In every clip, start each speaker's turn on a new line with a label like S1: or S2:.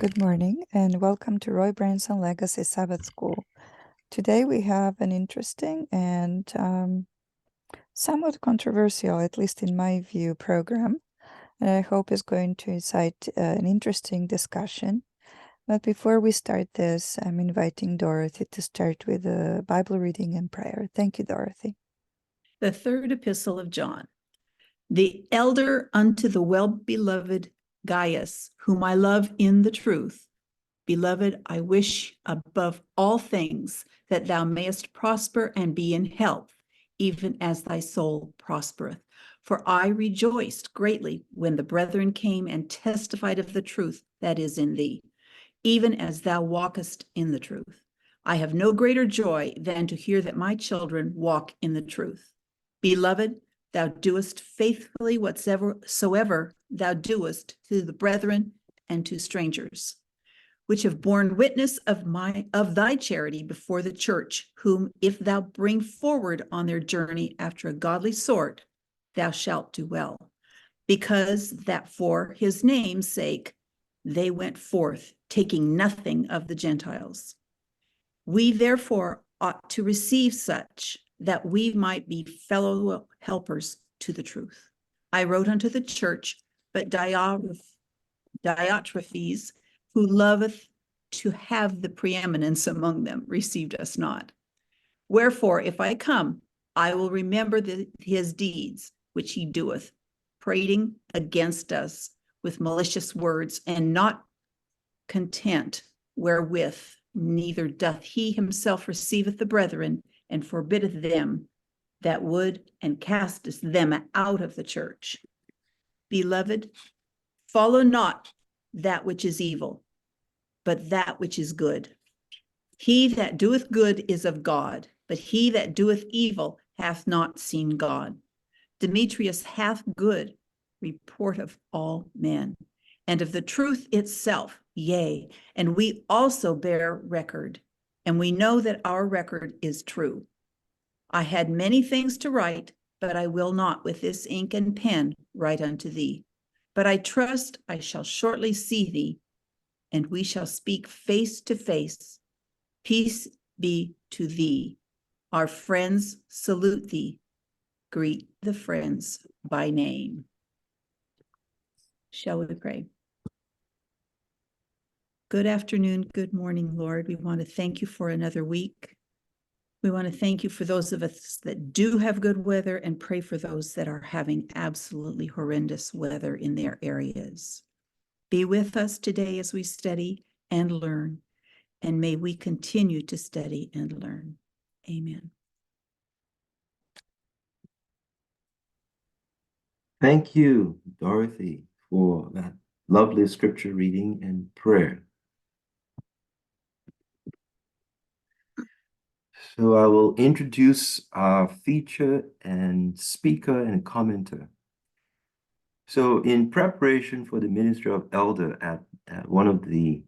S1: Good morning and welcome to Roy Branson Legacy Sabbath School. Today we have an interesting and somewhat controversial, at least in my view, program. And I hope is going to incite an interesting discussion. But before we start this, I'm inviting Dorothy to start with a Bible reading and prayer. Thank you, Dorothy.
S2: The third epistle of John. The elder unto the well-beloved Gaius, whom I love in the truth. Beloved, I wish above all things that thou mayest prosper and be in health, even as thy soul prospereth. For I rejoiced greatly when the brethren came and testified of the truth that is in thee, even as thou walkest in the truth. I have no greater joy than to hear that my children walk in the truth. Beloved, thou doest faithfully whatsoever thou doest to the brethren and to strangers, which have borne witness of thy charity before the church, whom if thou bring forward on their journey after a godly sort, thou shalt do well, because that for his name's sake they went forth, taking nothing of the Gentiles. We therefore ought to receive such, that we might be fellow helpers to the truth. I wrote unto the church, but Diotrephes, who loveth to have the preeminence among them, received us not. Wherefore, if I come, I will remember his deeds, which he doeth, prating against us with malicious words, and not content wherewith, neither doth he himself receiveth the brethren, and forbiddeth them that would, and casteth them out of the church. Beloved, follow not that which is evil, but that which is good. He that doeth good is of God, but he that doeth evil hath not seen God. Demetrius hath good report of all men, and of the truth itself, yea, and we also bear record, and we know that our record is true. I had many things to write, but I will not with this ink and pen write unto thee. But I trust I shall shortly see thee, and we shall speak face to face. Peace be to thee. Our friends salute thee. Greet the friends by name. Shall we pray? Good afternoon, good morning, Lord. We want to thank you for another week. We want to thank you for those of us that do have good weather, and pray for those that are having absolutely horrendous weather in their areas. Be with us today as we study and learn, and may we continue to study and learn. Amen.
S3: Thank you, Dorothy, for that lovely scripture reading and prayer. So I will introduce our feature and speaker and commenter. So in preparation for the ministry of elder at one of the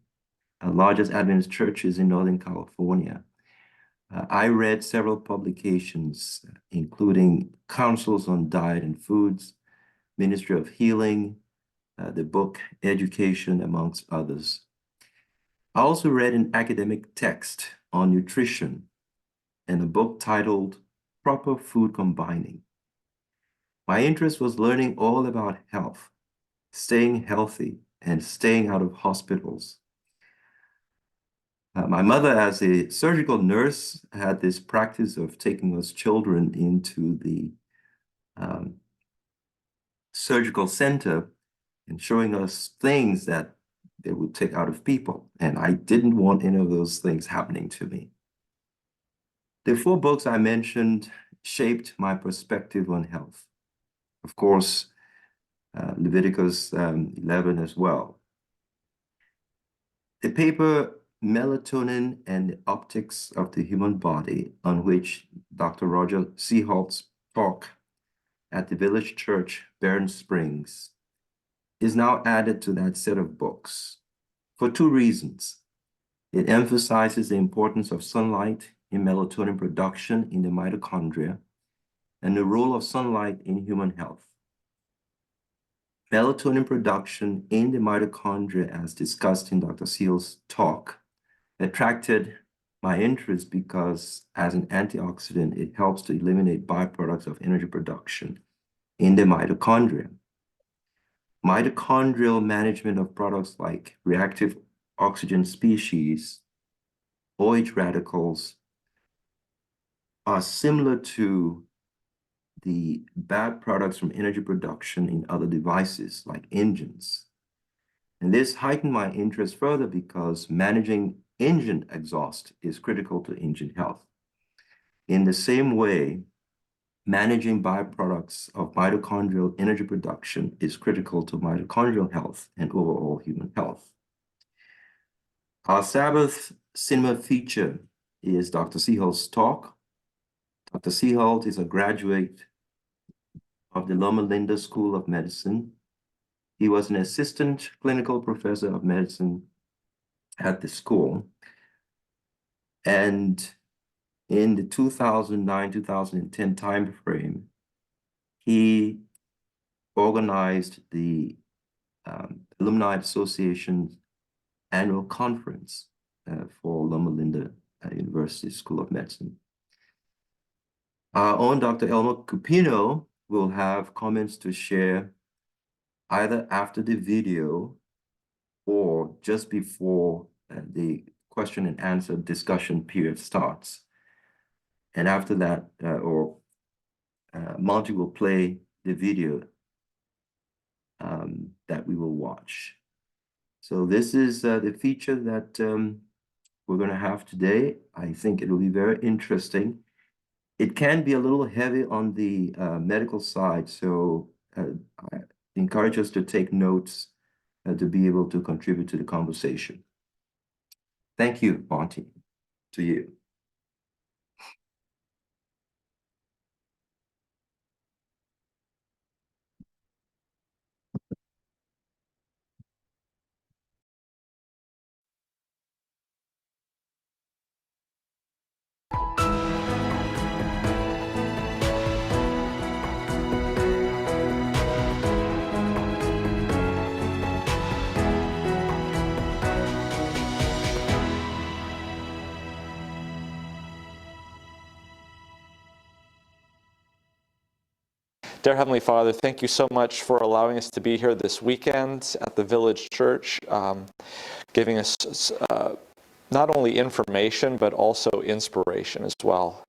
S3: largest Adventist churches in Northern California, I read several publications, including Counsels on Diet and Foods, Ministry of Healing, the book Education, amongst others. I also read an academic text on nutrition and a book titled Proper Food Combining. My interest was learning all about health, staying healthy, and staying out of hospitals. My mother, as a surgical nurse, had this practice of taking us children into the surgical center and showing us things that they would take out of people. And I didn't want any of those things happening to me. The 4 books I mentioned shaped my perspective on health. Of course, Leviticus 11 as well. The paper Melatonin and the Optics of the Human Body, on which Dr. Roger Seheult's talk at the Village Church, Barron Springs, is now added to that set of books for 2 reasons. It emphasizes the importance of sunlight in melatonin production in the mitochondria and the role of sunlight in human health. melatonin production in the mitochondria, as discussed in Dr. Seheult's talk, attracted my interest because as an antioxidant, it helps to eliminate byproducts of energy production in the mitochondria. Mitochondrial management of products like reactive oxygen species, OH radicals, are similar to the bad products from energy production in other devices like engines. And this heightened my interest further because managing engine exhaust is critical to engine health. In the same way, managing byproducts of mitochondrial energy production is critical to mitochondrial health and overall human health. Our Sabbath cinema feature is Dr. Seheult's talk. Dr. Seheult is a graduate of the Loma School of Medicine. He was an assistant clinical professor of medicine at the school. And in the 2009-2010 timeframe, he organized the Alumni Association's annual conference for Loma Linda University School of Medicine. Our own Dr. Elmer Cupino will have comments to share either after the video or just before the question and answer discussion period starts. And after that, Monty will play the video that we will watch. So this is the feature that we're going to have today. I think it will be very interesting. It can be a little heavy on the medical side, so I encourage us to take notes to be able to contribute to the conversation. Thank you, Monty. To you.
S4: Dear Heavenly Father, thank you so much for allowing us to be here this weekend at the Village Church, giving us not only information, but also inspiration as well.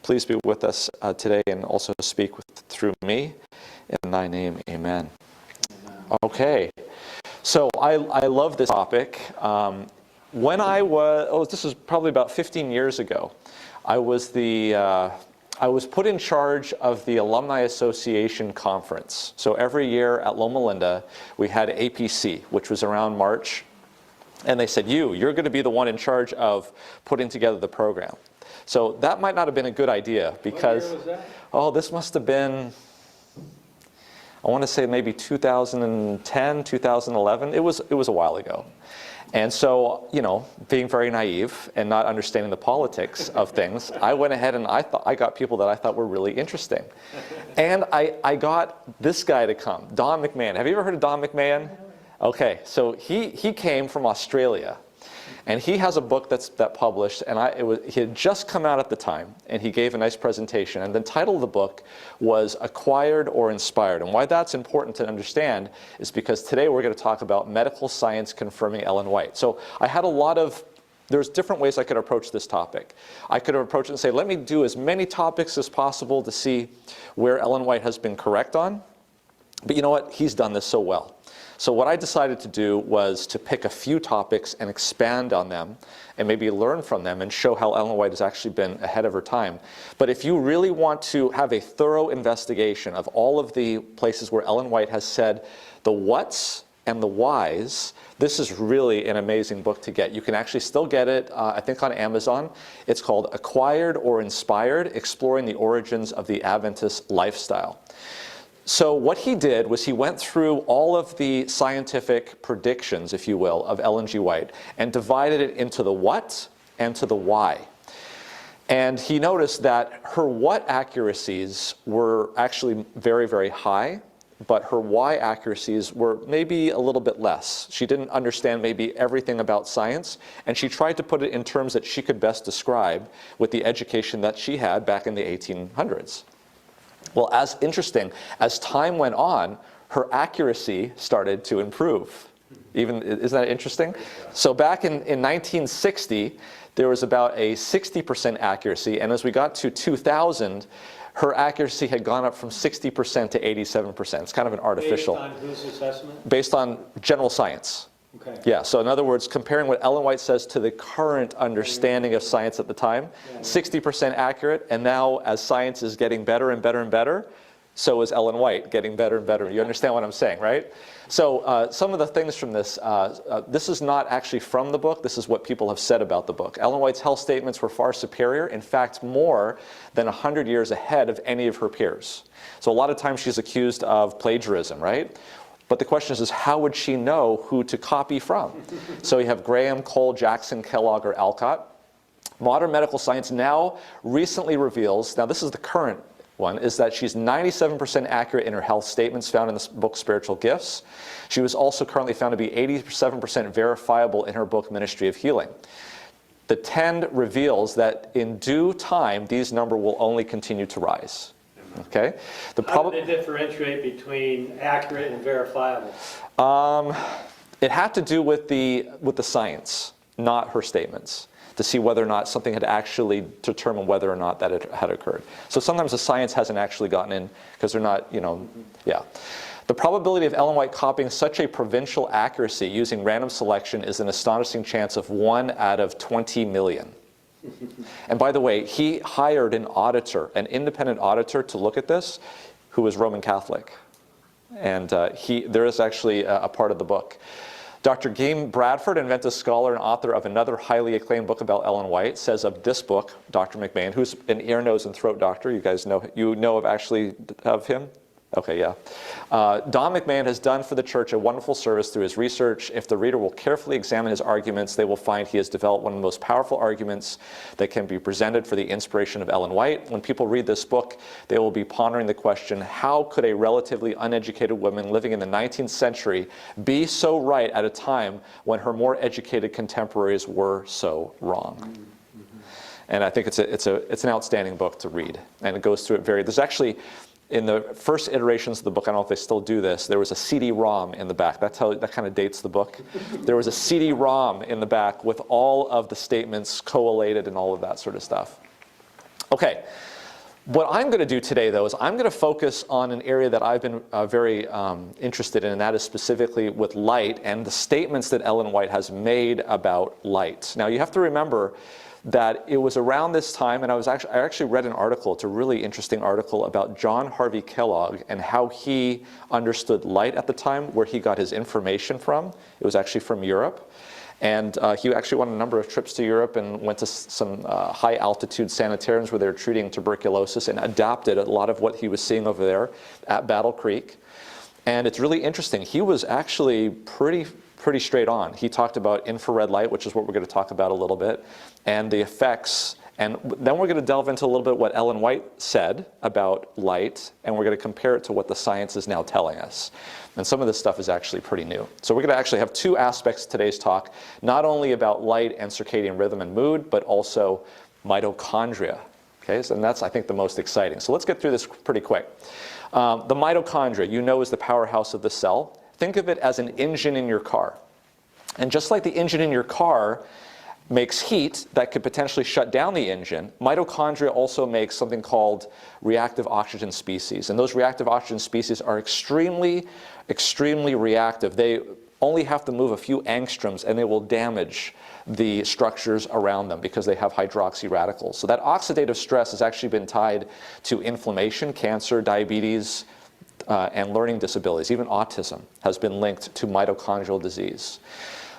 S4: Please be with us today and also speak through me. In thy name, amen. Okay, so I love this topic. When I was, this was probably about 15 years ago, I was put in charge of the Alumni Association Conference. So every year at Loma Linda, we had APC, which was around March. And they said, you're going to be the one in charge of putting together the program. So that might not have been a good idea because,
S5: what year was that?
S4: Oh, this must have been, I want to say maybe 2010, 2011. It was a while ago. And so, being very naive and not understanding the politics of things, I went ahead and I got people that I thought were really interesting. And I got this guy to come, Don McMahon. Have you ever heard of Don McMahon? Okay, so he came from Australia. And he has a book that published, and he had just come out at the time, and he gave a nice presentation. And the title of the book was Acquired or Inspired. And why that's important to understand is because today we're going to talk about medical science confirming Ellen White. So I had there's different ways I could approach this topic. I could approach it and say, let me do as many topics as possible to see where Ellen White has been correct on. But you know what? He's done this so well. So what I decided to do was to pick a few topics and expand on them and maybe learn from them and show how Ellen White has actually been ahead of her time. But if you really want to have a thorough investigation of all of the places where Ellen White has said the whats and the whys, this is really an amazing book to get. You can actually still get it, I think, on Amazon. It's called Acquired or Inspired, Exploring the Origins of the Adventist Lifestyle. So what he did was he went through all of the scientific predictions, if you will, of Ellen G. White and divided it into the what and to the why. And he noticed that her what accuracies were actually very, very high, but her Y accuracies were maybe a little bit less. She didn't understand maybe everything about science, and she tried to put it in terms that she could best describe with the education that she had back in the 1800s. Well, as interesting, as time went on, her accuracy started to improve. Isn't that interesting? So back in 1960, there was about a 60% accuracy, and as we got to 2000, her accuracy had gone up from 60% to 87%. It's kind of an artificial.
S5: Based on whose assessment?
S4: Based on general science.
S5: Okay.
S4: Yeah, so in other words, comparing what Ellen White says to the current understanding of science at the time, 60% accurate, and now as science is getting better and better and better, so is Ellen White getting better and better. You understand what I'm saying, right? So some of the things from this, this is not actually from the book, this is what people have said about the book. Ellen White's health statements were far superior, in fact more than 100 years ahead of any of her peers. So a lot of times she's accused of plagiarism, right? But the question is how would she know who to copy from? So you have Graham, Cole, Jackson, Kellogg, or Alcott. Modern medical science now recently reveals, now this is the current one, is that she's 97% accurate in her health statements found in the book Spiritual Gifts. She was also currently found to be 87% verifiable in her book Ministry of Healing. The trend reveals that in due time, these numbers will only continue to rise. Okay?
S5: How do they differentiate between accurate and verifiable?
S4: It had to do with the science, not her statements, to see whether or not something had actually determined whether or not that it had occurred. So sometimes the science hasn't actually gotten in because they're not, yeah. The probability of Ellen White copying such a provincial accuracy using random selection is an astonishing chance of 1 out of 20 million. And by the way, he hired an auditor, an independent auditor to look at this, who was Roman Catholic. And there is actually a part of the book. Dr. Game Bradford, an Adventist scholar and author of another highly acclaimed book about Ellen White, says of this book, Dr. McMahon, who's an ear, nose, and throat doctor. You guys know of him? Okay, yeah. Don McMahon has done for the church a wonderful service through his research. If the reader will carefully examine his arguments, they will find he has developed one of the most powerful arguments that can be presented for the inspiration of Ellen White. When people read this book, they will be pondering the question, how could a relatively uneducated woman living in the 19th century be so right at a time when her more educated contemporaries were so wrong? And I think it's an outstanding book to read. And it goes through it there's actually, in the first iterations of the book, I don't know if they still do this, there was a CD-ROM in the back. That kind of dates the book. There was a CD-ROM in the back with all of the statements collated and all of that sort of stuff. Okay, what I'm going to do today, though, is I'm going to focus on an area that I've been very interested in, and that is specifically with light and the statements that Ellen White has made about light. Now, you have to remember that it was around this time, and I actually read an article, it's a really interesting article about John Harvey Kellogg and how he understood light at the time, where he got his information from. It was actually from Europe. And he actually went on a number of trips to Europe and went to some high altitude sanitariums where they were treating tuberculosis and adapted a lot of what he was seeing over there at Battle Creek. And it's really interesting. He was actually pretty straight on. He talked about infrared light, which is what we're going to talk about a little bit, and the effects. And then we're going to delve into a little bit what Ellen White said about light, and we're going to compare it to what the science is now telling us. And some of this stuff is actually pretty new. So we're going to actually have two aspects to today's talk, not only about light and circadian rhythm and mood, but also mitochondria. Okay, so that's, I think, the most exciting. So let's get through this pretty quick. The mitochondria, is the powerhouse of the cell. Think of it as an engine in your car. And just like the engine in your car makes heat that could potentially shut down the engine, mitochondria also makes something called reactive oxygen species. And those reactive oxygen species are extremely, extremely reactive. They only have to move a few angstroms and they will damage the structures around them because they have hydroxy radicals. So that oxidative stress has actually been tied to inflammation, cancer, diabetes, and learning disabilities. Even autism has been linked to mitochondrial disease.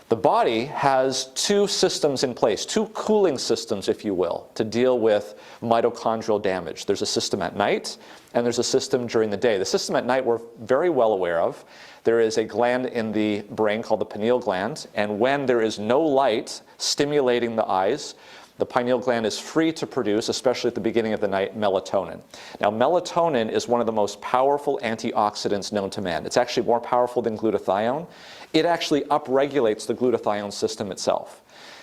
S4: The body has two systems in place, two cooling systems, if you will, to deal with mitochondrial damage. There's a system at night, and there's a system during the day. The system at night we're very well aware of. There is a gland in the brain called the pineal gland, and when there is no light stimulating the eyes, The pineal gland is free to produce, especially at the beginning of the night, melatonin. Now, melatonin is one of the most powerful antioxidants known to man. It's actually more powerful than glutathione. It actually upregulates the glutathione system itself.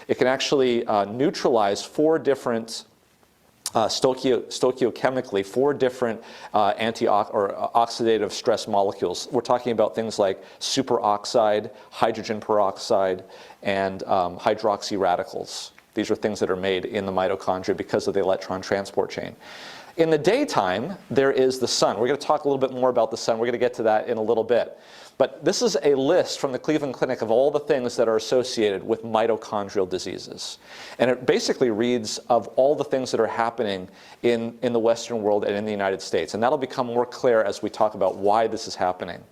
S4: It can actually neutralize 4 different stoichiochemically, 4 different oxidative stress molecules. We're talking about things like superoxide, hydrogen peroxide, and hydroxy radicals. These are things that are made in the mitochondria because of the electron transport chain. In the daytime, there is the sun. We're going to talk a little bit more about the sun. We're going to get to that in a little bit. But this is a list from the Cleveland Clinic of all the things that are associated with mitochondrial diseases. And it basically reads of all the things that are happening in the Western world and in the United States. And that'll become more clear as we talk about why this is happening.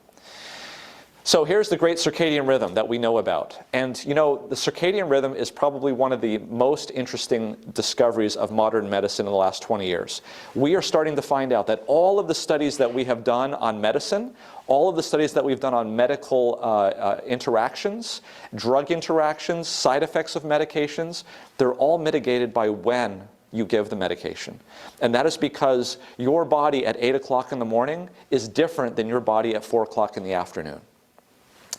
S4: So here's the great circadian rhythm that we know about. And you know, the circadian rhythm is probably one of the most interesting discoveries of modern medicine in the last 20 years. We are starting to find out that all of the studies that we have done on medicine, all of the studies that we've done on medical interactions, drug interactions, side effects of medications, they're all mitigated by when you give the medication. And that is because your body at 8 o'clock in the morning is different than your body at 4 o'clock in the afternoon.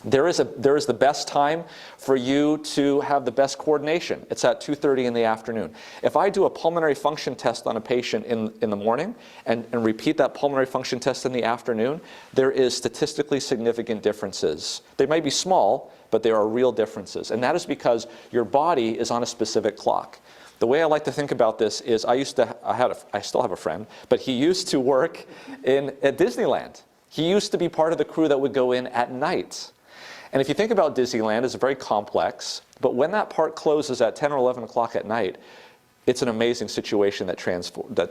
S4: There is the best time for you to have the best coordination. It's at 2:30 in the afternoon. If I do a pulmonary function test on a patient in the morning and repeat that pulmonary function test in the afternoon, there is statistically significant differences. They might be small, but there are real differences. And that is because your body is on a specific clock. The way I like to think about this is I still have a friend, but he used to work at Disneyland. He used to be part of the crew that would go in at night. And if you think about Disneyland, it's very complex, but when that park closes at 10 or 11 o'clock at night, it's an amazing situation that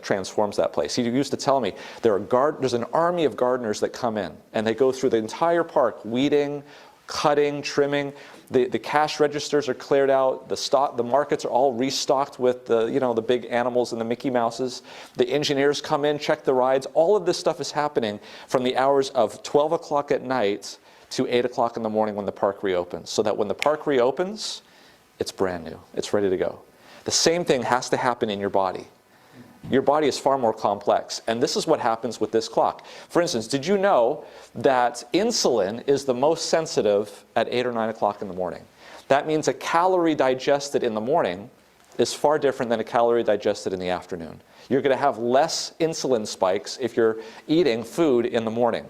S4: transforms that place. He used to tell me there's an army of gardeners that come in, and they go through the entire park, weeding, cutting, trimming. The cash registers are cleared out. The markets are all restocked with the big animals and the Mickey Mouses. The engineers come in, check the rides. All of this stuff is happening from the hours of 12 o'clock at night to 8 o'clock in the morning when the park reopens, so that when the park reopens, it's brand new. It's ready to go. The same thing has to happen in your body. Your body is far more complex, and this is what happens with this clock. For instance, did you know that insulin is the most sensitive at 8 or 9 o'clock in the morning? That means a calorie digested in the morning is far different than a calorie digested in the afternoon. You're going to have less insulin spikes if you're eating food in the morning.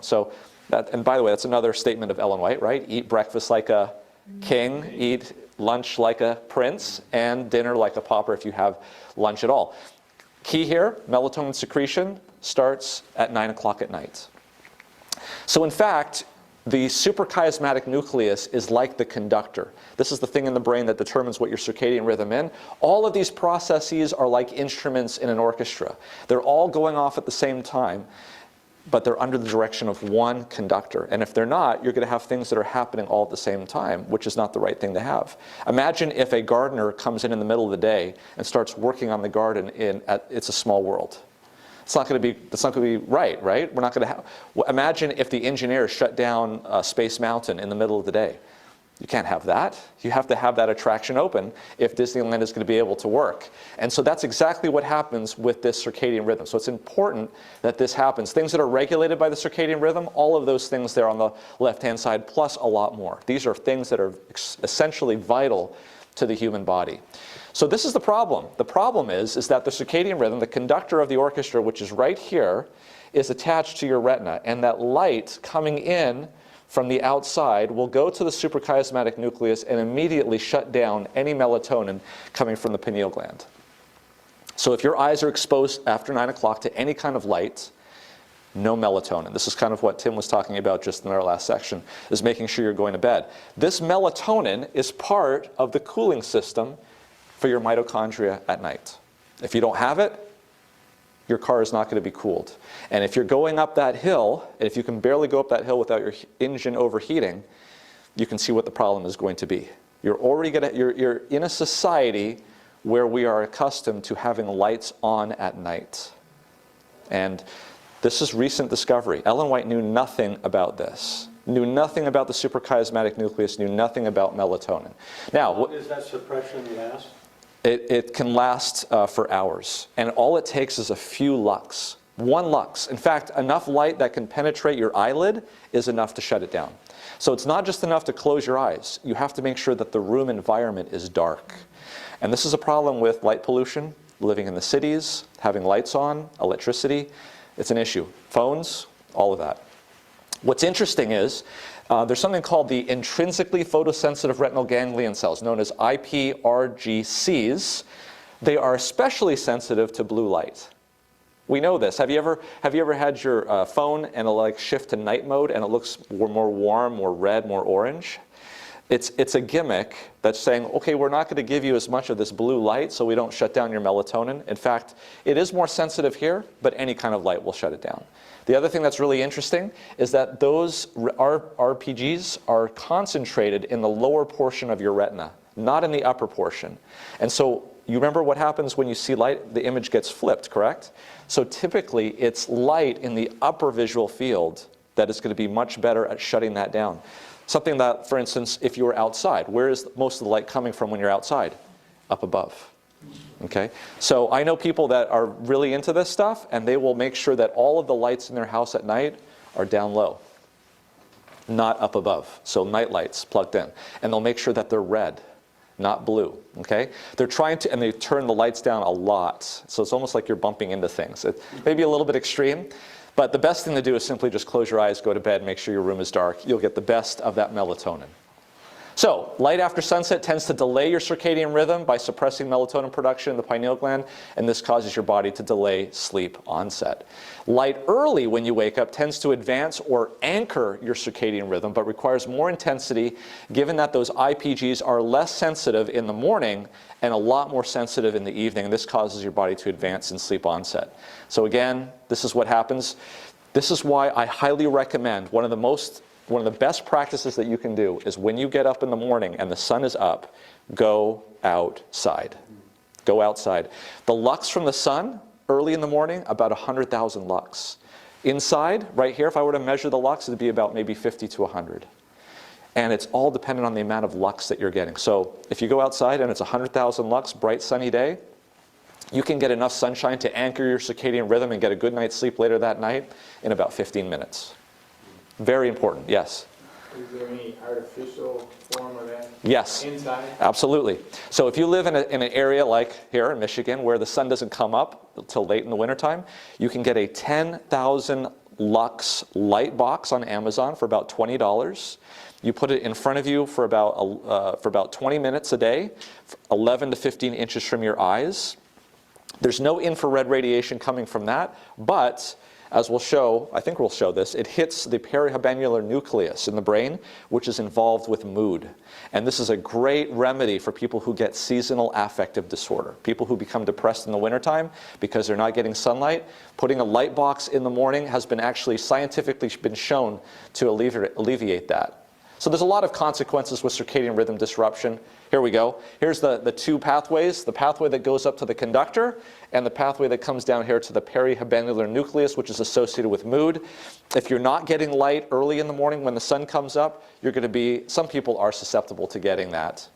S4: And by the way, that's another statement of Ellen White, right? Eat breakfast like a king, eat lunch like a prince, and dinner like a pauper if you have lunch at all. Key here, melatonin secretion starts at 9 o'clock at night. So in fact, the suprachiasmatic nucleus is like the conductor. This is the thing in the brain that determines what your circadian rhythm is. All of these processes are like instruments in an orchestra. They're all going off at the same time, but they're under the direction of one conductor. And if they're not, you're going to have things that are happening all at the same time, which is not the right thing to have. Imagine if a gardener comes in the middle of the day and starts working on the garden it's a small world. It's not going to be right? We're not going to have. Imagine if the engineers shut down Space Mountain in the middle of the day. You can't have that. You have to have that attraction open if Disneyland is going to be able to work. And so that's exactly what happens with this circadian rhythm. So it's important that this happens. Things that are regulated by the circadian rhythm, all of those things there on the left-hand side, plus a lot more. These are things that are essentially vital to the human body. So this is the problem. The problem is that the circadian rhythm, the conductor of the orchestra, which is right here, is attached to your retina. And that light coming in from the outside will go to the suprachiasmatic nucleus and immediately shut down any melatonin coming from the pineal gland. So if your eyes are exposed after 9 o'clock to any kind of light, no melatonin. This is kind of what Tim was talking about just in our last section, is making sure you're going to bed. This melatonin is part of the cooling system for your mitochondria at night. If you don't have it, your car is not going to be cooled. And if you're going up that hill, and if you can barely go up that hill without your engine overheating, you can see what the problem is going to be. You're in a society where we are accustomed to having lights on at night. And this is recent discovery. Ellen White knew nothing about this. Knew nothing about the suprachiasmatic nucleus, knew nothing about melatonin. Now,
S5: Is that suppression last?
S4: It can last for hours. And all it takes is a few lux. 1 lux. In fact, enough light that can penetrate your eyelid is enough to shut it down. So it's not just enough to close your eyes. You have to make sure that the room environment is dark. And this is a problem with light pollution, living in the cities, having lights on, electricity. It's an issue. Phones, all of that. What's interesting is there's something called the intrinsically photosensitive retinal ganglion cells, known as IPRGCs. They are especially sensitive to blue light. We know this. Have you ever had your phone and it'll like shift to night mode and it looks more warm, more red, more orange? It's a gimmick that's saying, okay, we're not going to give you as much of this blue light so we don't shut down your melatonin. In fact, it is more sensitive here, but any kind of light will shut it down. The other thing that's really interesting is that those RPGs are concentrated in the lower portion of your retina, not in the upper portion. And so you remember what happens when you see light? The image gets flipped, correct? So typically, it's light in the upper visual field that is going to be much better at shutting that down. Something that, for instance, if you were outside, where is most of the light coming from when you're outside? Up above. Okay? So I know people that are really into this stuff, and they will make sure that all of the lights in their house at night are down low, not up above. So night lights plugged in. And they'll make sure that they're red, not blue, okay? They're trying to, and they turn the lights down a lot. So it's almost like you're bumping into things. It may be a little bit extreme, but the best thing to do is simply just close your eyes, go to bed, make sure your room is dark. You'll get the best of that melatonin. So, light after sunset tends to delay your circadian rhythm by suppressing melatonin production in the pineal gland, and this causes your body to delay sleep onset. Light early when you wake up tends to advance or anchor your circadian rhythm, but requires more intensity given that those IPGs are less sensitive in the morning and a lot more sensitive in the evening, and this causes your body to advance in sleep onset. So again, this is what happens. This is why I highly recommend one of the best practices that you can do is when you get up in the morning and the sun is up, go outside. Go outside. The lux from the sun, early in the morning, about 100,000 lux. Inside, right here, if I were to measure the lux, it would be about maybe 50 to 100. And it's all dependent on the amount of lux that you're getting. So if you go outside and it's 100,000 lux, bright sunny day, you can get enough sunshine to anchor your circadian rhythm and get a good night's sleep later that night in about 15 minutes. Very important, yes.
S6: Is there any artificial form of that?
S4: Yes.
S6: Inside?
S4: Absolutely. So if you live in an area like here in Michigan where the sun doesn't come up until late in the wintertime, you can get a 10,000 lux light box on Amazon for about $20. You put it in front of you for about 20 minutes a day, 11 to 15 inches from your eyes. There's no infrared radiation coming from that, but as we'll show, I think we'll show this, it hits the perihabenular nucleus in the brain, which is involved with mood. And this is a great remedy for people who get seasonal affective disorder. People who become depressed in the wintertime because they're not getting sunlight. Putting a light box in the morning has been actually scientifically been shown to alleviate that. So there's a lot of consequences with circadian rhythm disruption. Here we go. Here's the two pathways, the pathway that goes up to the conductor and the pathway that comes down here to the perihabenular nucleus, which is associated with mood. If you're not getting light early in the morning when the sun comes up, you're going to be, some people are susceptible to getting that.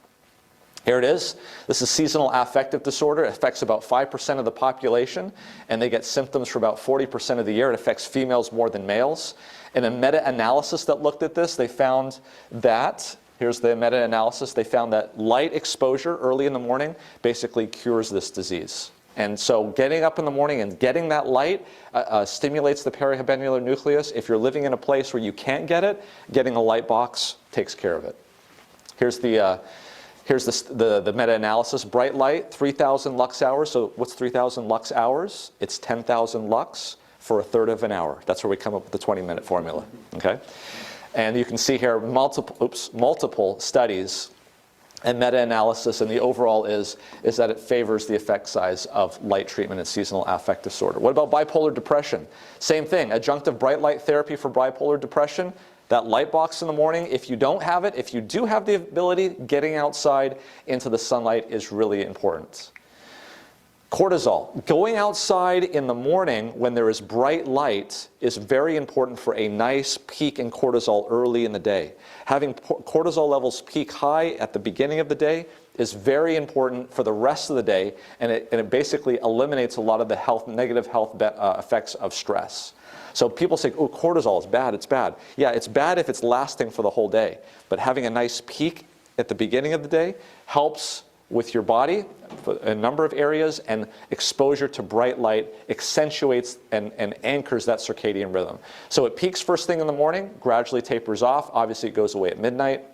S4: Here it is. This is seasonal affective disorder. It affects about 5% of the population, and they get symptoms for about 40% of the year. It affects females more than males. In a meta-analysis that looked at this, they found that, here's the meta-analysis, they found that light exposure early in the morning basically cures this disease. And so getting up in the morning and getting that light stimulates the perihabenular nucleus. If you're living in a place where you can't get it, getting a light box takes care of it. Here's the meta-analysis. Bright light, 3,000 lux hours. So what's 3,000 lux hours? It's 10,000 lux for a third of an hour. That's where we come up with the 20-minute formula. Okay? And you can see here multiple studies and meta-analysis, and the overall is that it favors the effect size of light treatment in seasonal affective disorder. What about bipolar depression? Same thing, adjunctive bright light therapy for bipolar depression. That light box in the morning, if you don't have it, if you do have the ability, getting outside into the sunlight is really important. Cortisol. Going outside in the morning when there is bright light is very important for a nice peak in cortisol early in the day. Having cortisol levels peak high at the beginning of the day is very important for the rest of the day, and it basically eliminates a lot of the negative health effects of stress. So people say, oh, cortisol is bad, it's bad. Yeah, it's bad if it's lasting for the whole day, but having a nice peak at the beginning of the day helps with your body for a number of areas, and exposure to bright light accentuates and anchors that circadian rhythm. So it peaks first thing in the morning, gradually tapers off. Obviously it goes away at midnight.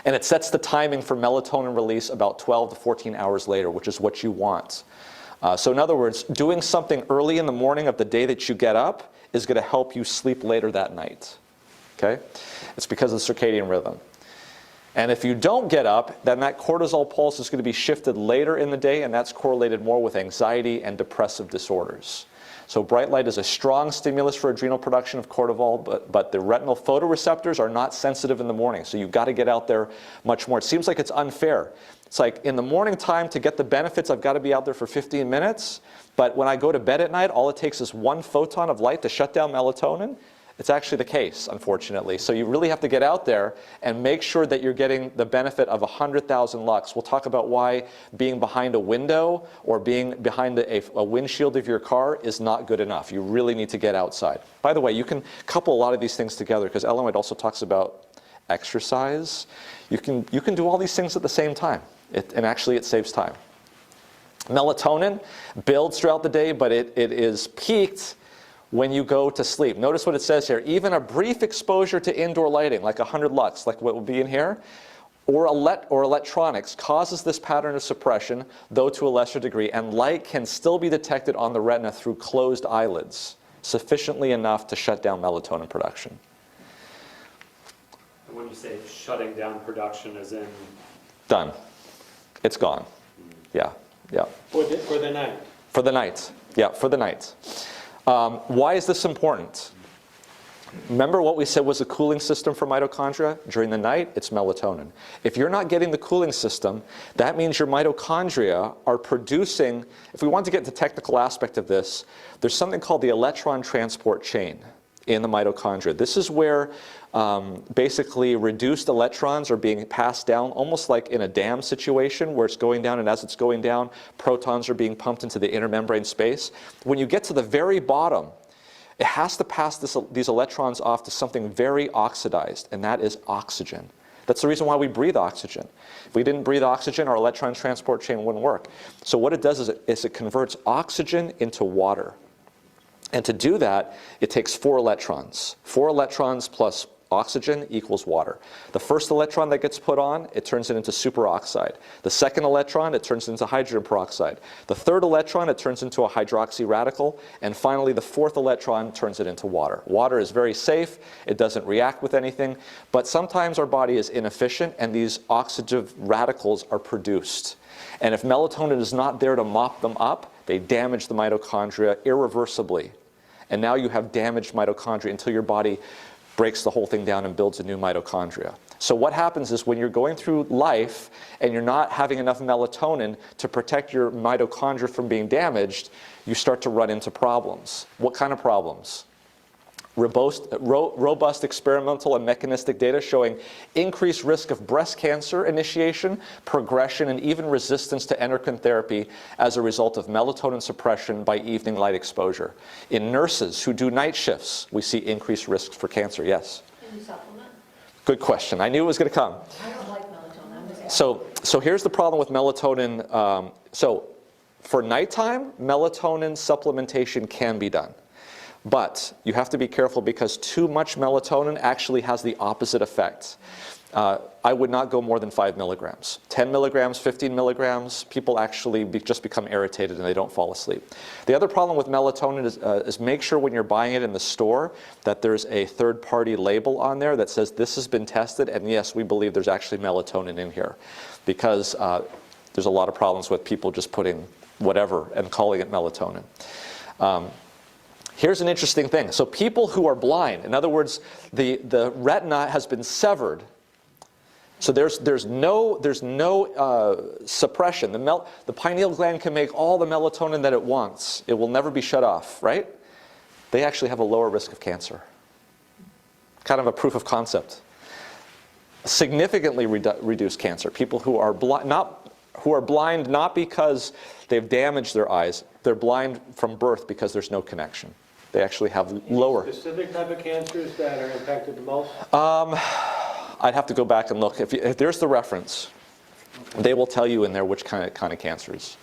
S4: And it sets the timing for melatonin release about 12 to 14 hours later, which is what you want. So in other words, doing something early in the morning of the day that you get up is going to help you sleep later that night. Okay? It's because of the circadian rhythm. And if you don't get up, then that cortisol pulse is going to be shifted later in the day, and that's correlated more with anxiety and depressive disorders. So bright light is a strong stimulus for adrenal production of cortisol, but the retinal photoreceptors are not sensitive in the morning, so you've got to get out there much more. It seems like it's unfair. It's like in the morning time, to get the benefits, I've got to be out there for 15 minutes, but when I go to bed at night, all it takes is one photon of light to shut down melatonin. It's actually the case, unfortunately. So you really have to get out there and make sure that you're getting the benefit of 100,000 lux. We'll talk about why being behind a window or being behind a windshield of your car is not good enough. You really need to get outside. By the way, you can couple a lot of these things together, because Ellen White also talks about exercise. You can do all these things at the same time, and actually it saves time. Melatonin builds throughout the day, but it is peaked when you go to sleep. Notice what it says here. Even a brief exposure to indoor lighting, like 100 lux, like what will be in here, or electronics, causes this pattern of suppression, though to a lesser degree, and light can still be detected on the retina through closed eyelids, sufficiently enough to shut down melatonin production.
S5: And when you say shutting down production, as in?
S4: Done. It's gone. Yeah, yeah.
S5: For the night?
S4: For the night. Yeah, for the night. Why is this important? Remember what we said was a cooling system for mitochondria? During the night, it's melatonin. If you're not getting the cooling system, that means your mitochondria are producing, if we want to get to the technical aspect of this, there's something called the electron transport chain in the mitochondria. This is where basically reduced electrons are being passed down, almost like in a dam situation where it's going down, and as it's going down, protons are being pumped into the inner membrane space. When you get to the very bottom, it has to pass these electrons off to something very oxidized, and that is oxygen. That's the reason why we breathe oxygen. If we didn't breathe oxygen, our electron transport chain wouldn't work. So what it does is it converts oxygen into water. And to do that, it takes 4 electrons. 4 electrons plus oxygen equals water. The first electron that gets put on, it turns it into superoxide. The second electron, it turns it into hydrogen peroxide. The third electron, it turns into a hydroxy radical. And finally, the fourth electron turns it into water. Water is very safe. It doesn't react with anything. But sometimes our body is inefficient, and these oxidative radicals are produced. And if melatonin is not there to mop them up, they damage the mitochondria irreversibly. And now you have damaged mitochondria until your body breaks the whole thing down and builds a new mitochondria. So what happens is when you're going through life and you're not having enough melatonin to protect your mitochondria from being damaged, you start to run into problems. What kind of problems? Robust experimental and mechanistic data showing increased risk of breast cancer initiation, progression, and even resistance to endocrine therapy as a result of melatonin suppression by evening light exposure. In nurses who do night shifts, we see increased risks for cancer. Yes?
S7: Can you supplement?
S4: Good question. I knew it was going to come.
S7: I don't like melatonin. I'm just asking.
S4: So here's the problem with melatonin. So for nighttime, melatonin supplementation can be done. But you have to be careful because too much melatonin actually has the opposite effect. I would not go more than 5 milligrams. 10 milligrams, 15 milligrams, people actually just become irritated and they don't fall asleep. The other problem with melatonin is make sure when you're buying it in the store that there's a third-party label on there that says this has been tested, and yes, we believe there's actually melatonin in here. Because there's a lot of problems with people just putting whatever and calling it melatonin. Here's an interesting thing. So people who are blind, in other words, the retina has been severed, So there's no suppression. The pineal gland can make all the melatonin that it wants. It will never be shut off, right? They actually have a lower risk of cancer. Kind of a proof of concept. Significantly reduce cancer. People who are blind not because they've damaged their eyes. They're blind from birth because there's no connection. They actually have lower.
S5: Specific type of cancers that are impacted the most?
S4: I'd have to go back and look. If there's the reference, they will tell you in there which kind of cancers.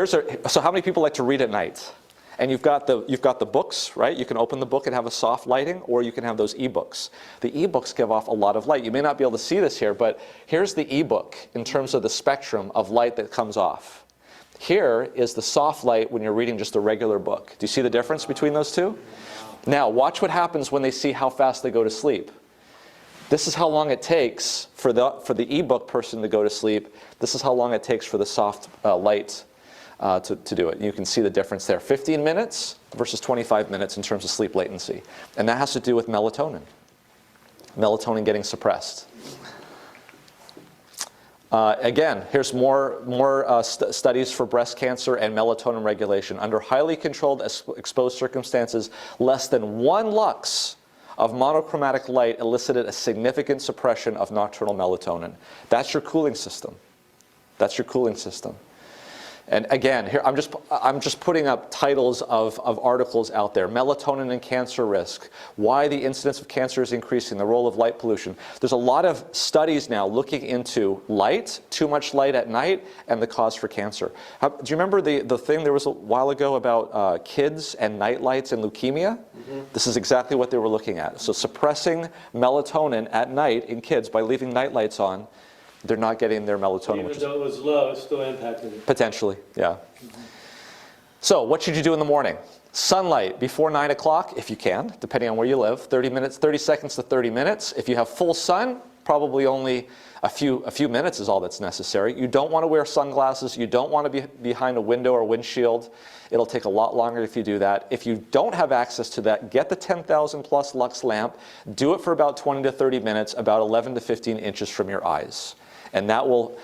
S4: So how many people like to read at night? And you've got the books, right? You can open the book and have a soft lighting, or you can have those e-books. The e-books give off a lot of light. You may not be able to see this here, but here's the e-book in terms of the spectrum of light that comes off. Here is the soft light when you're reading just a regular book. Do you see the difference between those two? Now, watch what happens when they see how fast they go to sleep. This is how long it takes for the e-book person to go to sleep. This is how long it takes for the soft light to do it. You can see the difference there. 15 minutes versus 25 minutes in terms of sleep latency. And that has to do with melatonin. Melatonin getting suppressed. Again, here's more studies for breast cancer and melatonin regulation. Under highly controlled exposed circumstances, less than 1 lux of monochromatic light elicited a significant suppression of nocturnal melatonin. That's your cooling system. That's your cooling system. And again, here I'm just putting up titles of articles out there. Melatonin and cancer risk. Why the incidence of cancer is increasing. The role of light pollution. There's a lot of studies now looking into light, too much light at night, and the cause for cancer. Do you remember the thing there was a while ago about kids and night lights and leukemia? Mm-hmm. This is exactly what they were looking at. So suppressing melatonin at night in kids by leaving night lights on, they're not getting their melatonin.
S5: Even though it was low, it still impacted it.
S4: Potentially, yeah. Mm-hmm. So what should you do in the morning? Sunlight before 9 o'clock, if you can, depending on where you live, 30 seconds to 30 minutes. If you have full sun, probably only a few minutes is all that's necessary. You don't want to wear sunglasses. You don't want to be behind a window or windshield. It'll take a lot longer if you do that. If you don't have access to that, get the 10,000 plus lux lamp. Do it for about 20 to 30 minutes, about 11 to 15 inches from your eyes. And that will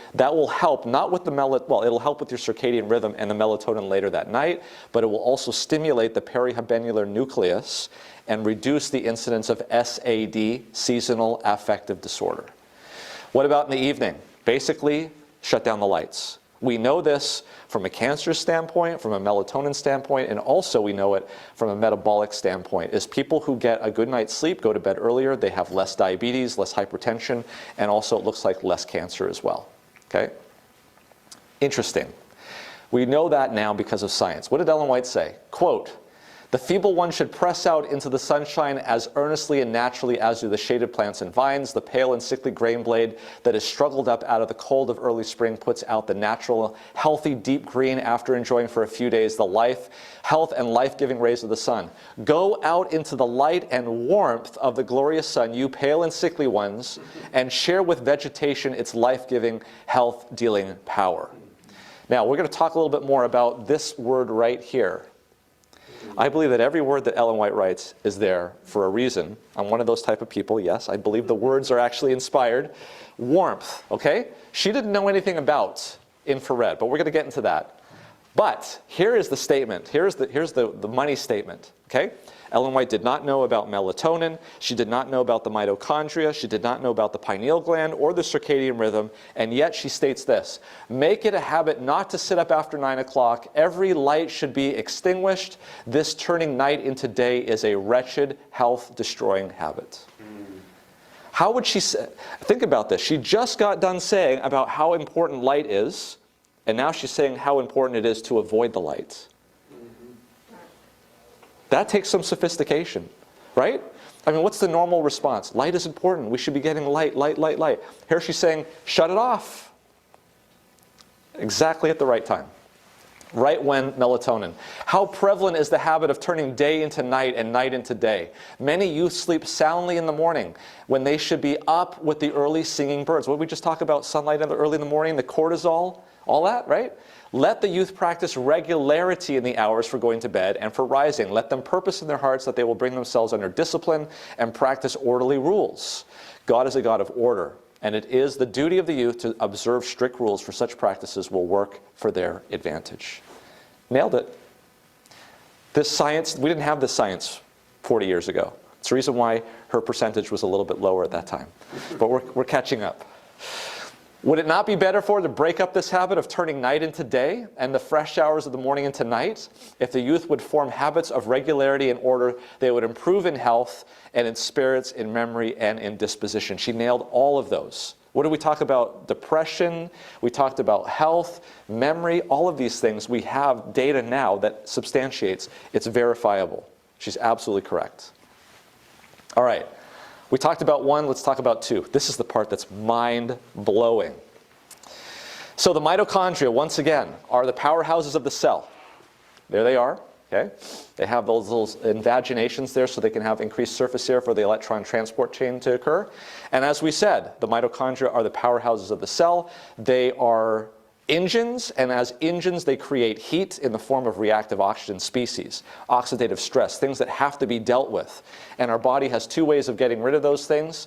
S4: help, not with it'll help with your circadian rhythm and the melatonin later that night, but it will also stimulate the perihabenular nucleus and reduce the incidence of SAD, seasonal affective disorder. What about in the evening? Basically, shut down the lights. We know this from a cancer standpoint, from a melatonin standpoint, and also we know it from a metabolic standpoint, is people who get a good night's sleep, go to bed earlier, they have less diabetes, less hypertension, and also it looks like less cancer as well, okay? Interesting. We know that now because of science. What did Ellen White say? Quote, "The feeble one should press out into the sunshine as earnestly and naturally as do the shaded plants and vines. The pale and sickly grain blade that is struggled up out of the cold of early spring puts out the natural, healthy, deep green after enjoying for a few days the life, health, and life-giving rays of the sun. Go out into the light and warmth of the glorious sun, you pale and sickly ones, and share with vegetation its life-giving, health-dealing power." Now, we're going to talk a little bit more about this word right here. I believe that every word that Ellen White writes is there for a reason. I'm one of those type of people, yes. I believe the words are actually inspired. Warmth, okay? She didn't know anything about infrared, but we're going to get into that. But here is the statement. Here's the money statement, okay? Ellen White did not know about melatonin. She did not know about the mitochondria. She did not know about the pineal gland or the circadian rhythm. And yet she states this: make it a habit not to sit up after 9 o'clock. Every light should be extinguished. This turning night into day is a wretched, health-destroying habit. How would she say? Think about this. She just got done saying about how important light is, and now she's saying how important it is to avoid the light. That takes some sophistication, right? I mean, what's the normal response? Light is important. We should be getting light, light, light, light. Here she's saying, shut it off. Exactly at the right time. Right when melatonin. How prevalent is the habit of turning day into night and night into day? Many youth sleep soundly in the morning when they should be up with the early singing birds. What did we just talk about? Sunlight early in the morning, the cortisol, all that, right? Let the youth practice regularity in the hours for going to bed and for rising. Let them purpose in their hearts that they will bring themselves under discipline and practice orderly rules. God is a God of order. And it is the duty of the youth to observe strict rules, for such practices will work for their advantage. Nailed it. This science, we didn't have this science 40 years ago. It's the reason why her percentage was a little bit lower at that time. But we're catching up. Would it not be better for her to break up this habit of turning night into day and the fresh hours of the morning into night? If the youth would form habits of regularity and order, they would improve in health and in spirits, in memory, and in disposition. She nailed all of those. What did we talk about? Depression. We talked about health, memory, all of these things. We have data now that substantiates. It's verifiable. She's absolutely correct. All right. We talked about one, let's talk about two. This is the part that's mind-blowing. So the mitochondria, once again, are the powerhouses of the cell. There they are, okay? They have those little invaginations there so they can have increased surface area for the electron transport chain to occur. And as we said, the mitochondria are the powerhouses of the cell. They are engines, and as engines, they create heat in the form of reactive oxygen species, oxidative stress, things that have to be dealt with. And our body has two ways of getting rid of those things.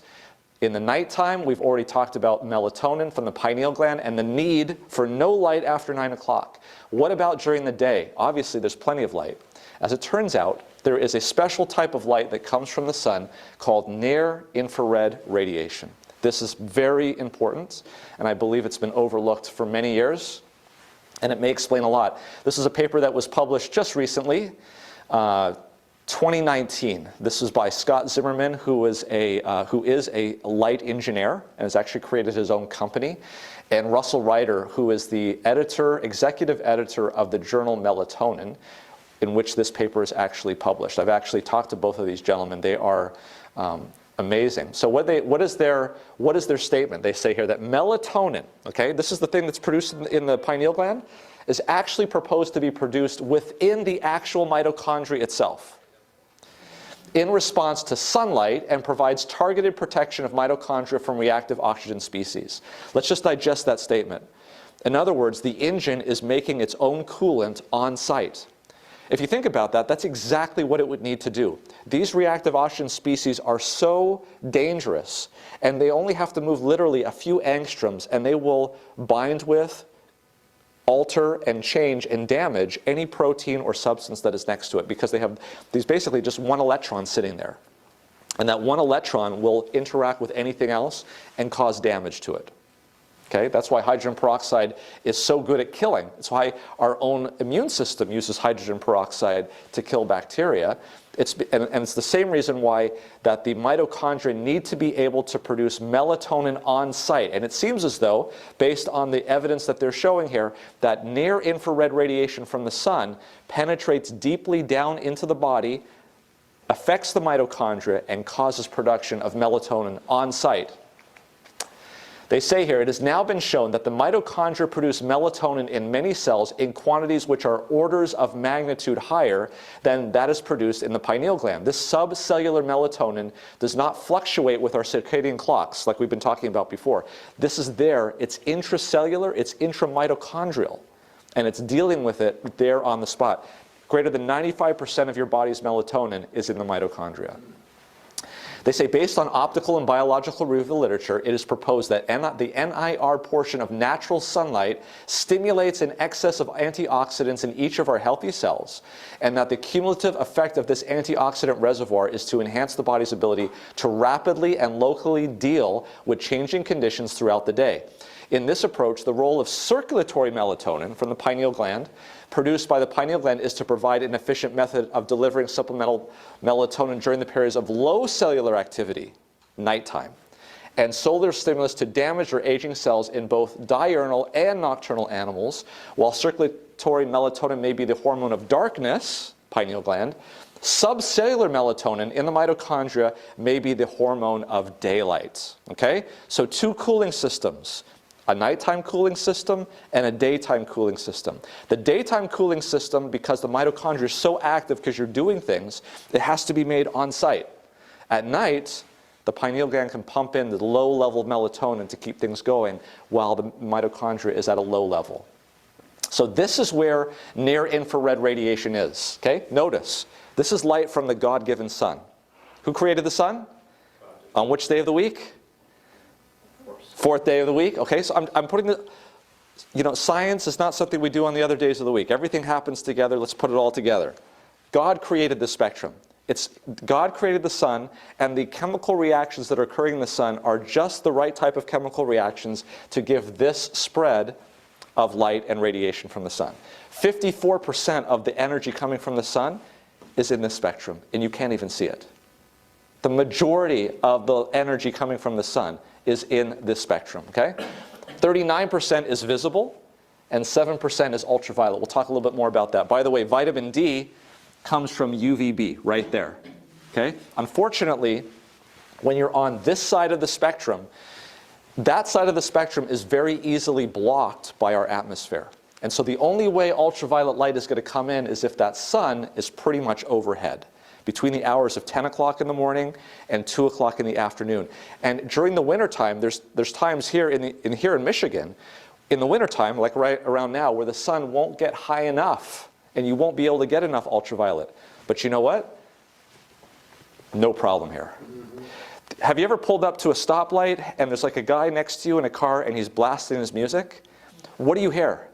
S4: In the nighttime, we've already talked about melatonin from the pineal gland and the need for no light after 9 o'clock. What about during the day? Obviously, there's plenty of light. As it turns out, there is a special type of light that comes from the sun called near-infrared radiation. This is very important, and I believe it's been overlooked for many years, and it may explain a lot. This is a paper that was published just recently, 2019. This is by Scott Zimmerman, who is a light engineer and has actually created his own company, and Russell Ryder, who is the executive editor of the journal Melatonin, in which this paper is actually published. I've actually talked to both of these gentlemen. They are amazing. So what is their statement? They say here that melatonin, okay, this is the thing that's produced in the pineal gland, is actually proposed to be produced within the actual mitochondria itself in response to sunlight, and provides targeted protection of mitochondria from reactive oxygen species. Let's just digest that statement. In other words, the engine is making its own coolant on site. If you think about that, that's exactly what it would need to do. These reactive oxygen species are so dangerous, and they only have to move literally a few angstroms, and they will bind with, alter, and change and damage any protein or substance that is next to it, because they have these basically just one electron sitting there. And that one electron will interact with anything else and cause damage to it. Okay, that's why hydrogen peroxide is so good at killing. It's why our own immune system uses hydrogen peroxide to kill bacteria. It's the same reason why that the mitochondria need to be able to produce melatonin on site. And it seems as though, based on the evidence that they're showing here, that near-infrared radiation from the sun penetrates deeply down into the body, affects the mitochondria, and causes production of melatonin on site. They say here, it has now been shown that the mitochondria produce melatonin in many cells in quantities which are orders of magnitude higher than that is produced in the pineal gland. This subcellular melatonin does not fluctuate with our circadian clocks like we've been talking about before. This is there, it's intracellular, it's intramitochondrial, and it's dealing with it there on the spot. Greater than 95% of your body's melatonin is in the mitochondria. They say, based on optical and biological review of the literature, it is proposed that the NIR portion of natural sunlight stimulates an excess of antioxidants in each of our healthy cells, and that the cumulative effect of this antioxidant reservoir is to enhance the body's ability to rapidly and locally deal with changing conditions throughout the day. In this approach, the role of circulatory melatonin from the pineal gland, produced by the pineal gland, is to provide an efficient method of delivering supplemental melatonin during the periods of low cellular activity, nighttime, and solar stimulus to damaged or aging cells in both diurnal and nocturnal animals. While circulatory melatonin may be the hormone of darkness, pineal gland, subcellular melatonin in the mitochondria may be the hormone of daylight. Okay? So two cooling systems. A nighttime cooling system and a daytime cooling system. The daytime cooling system, because the mitochondria is so active because you're doing things, it has to be made on site. At night, the pineal gland can pump in the low level of melatonin to keep things going while the mitochondria is at a low level. So this is where near-infrared radiation is. Okay? Notice, this is light from the God-given sun. Who created the sun? On which day of the week? Fourth day of the week. Okay, so I'm putting the, science is not something we do on the other days of the week. Everything happens together. Let's put it all together. God created the spectrum. God created the sun, and the chemical reactions that are occurring in the sun are just the right type of chemical reactions to give this spread of light and radiation from the sun. 54% of the energy coming from the sun is in this spectrum, and you can't even see it. The majority of the energy coming from the sun is in this spectrum, okay? 39% is visible, and 7% is ultraviolet. We'll talk a little bit more about that. By the way, vitamin D comes from UVB right there, okay? Unfortunately, when you're on this side of the spectrum, that side of the spectrum is very easily blocked by our atmosphere. And so the only way ultraviolet light is going to come in is if that sun is pretty much overhead, between the hours of 10 o'clock in the morning and 2 o'clock in the afternoon. And during the wintertime, there's times here in Michigan, in the wintertime, like right around now, where the sun won't get high enough and you won't be able to get enough ultraviolet. But you know what? No problem here. Have you ever pulled up to a stoplight and there's like a guy next to you in a car and he's blasting his music? What do you hear?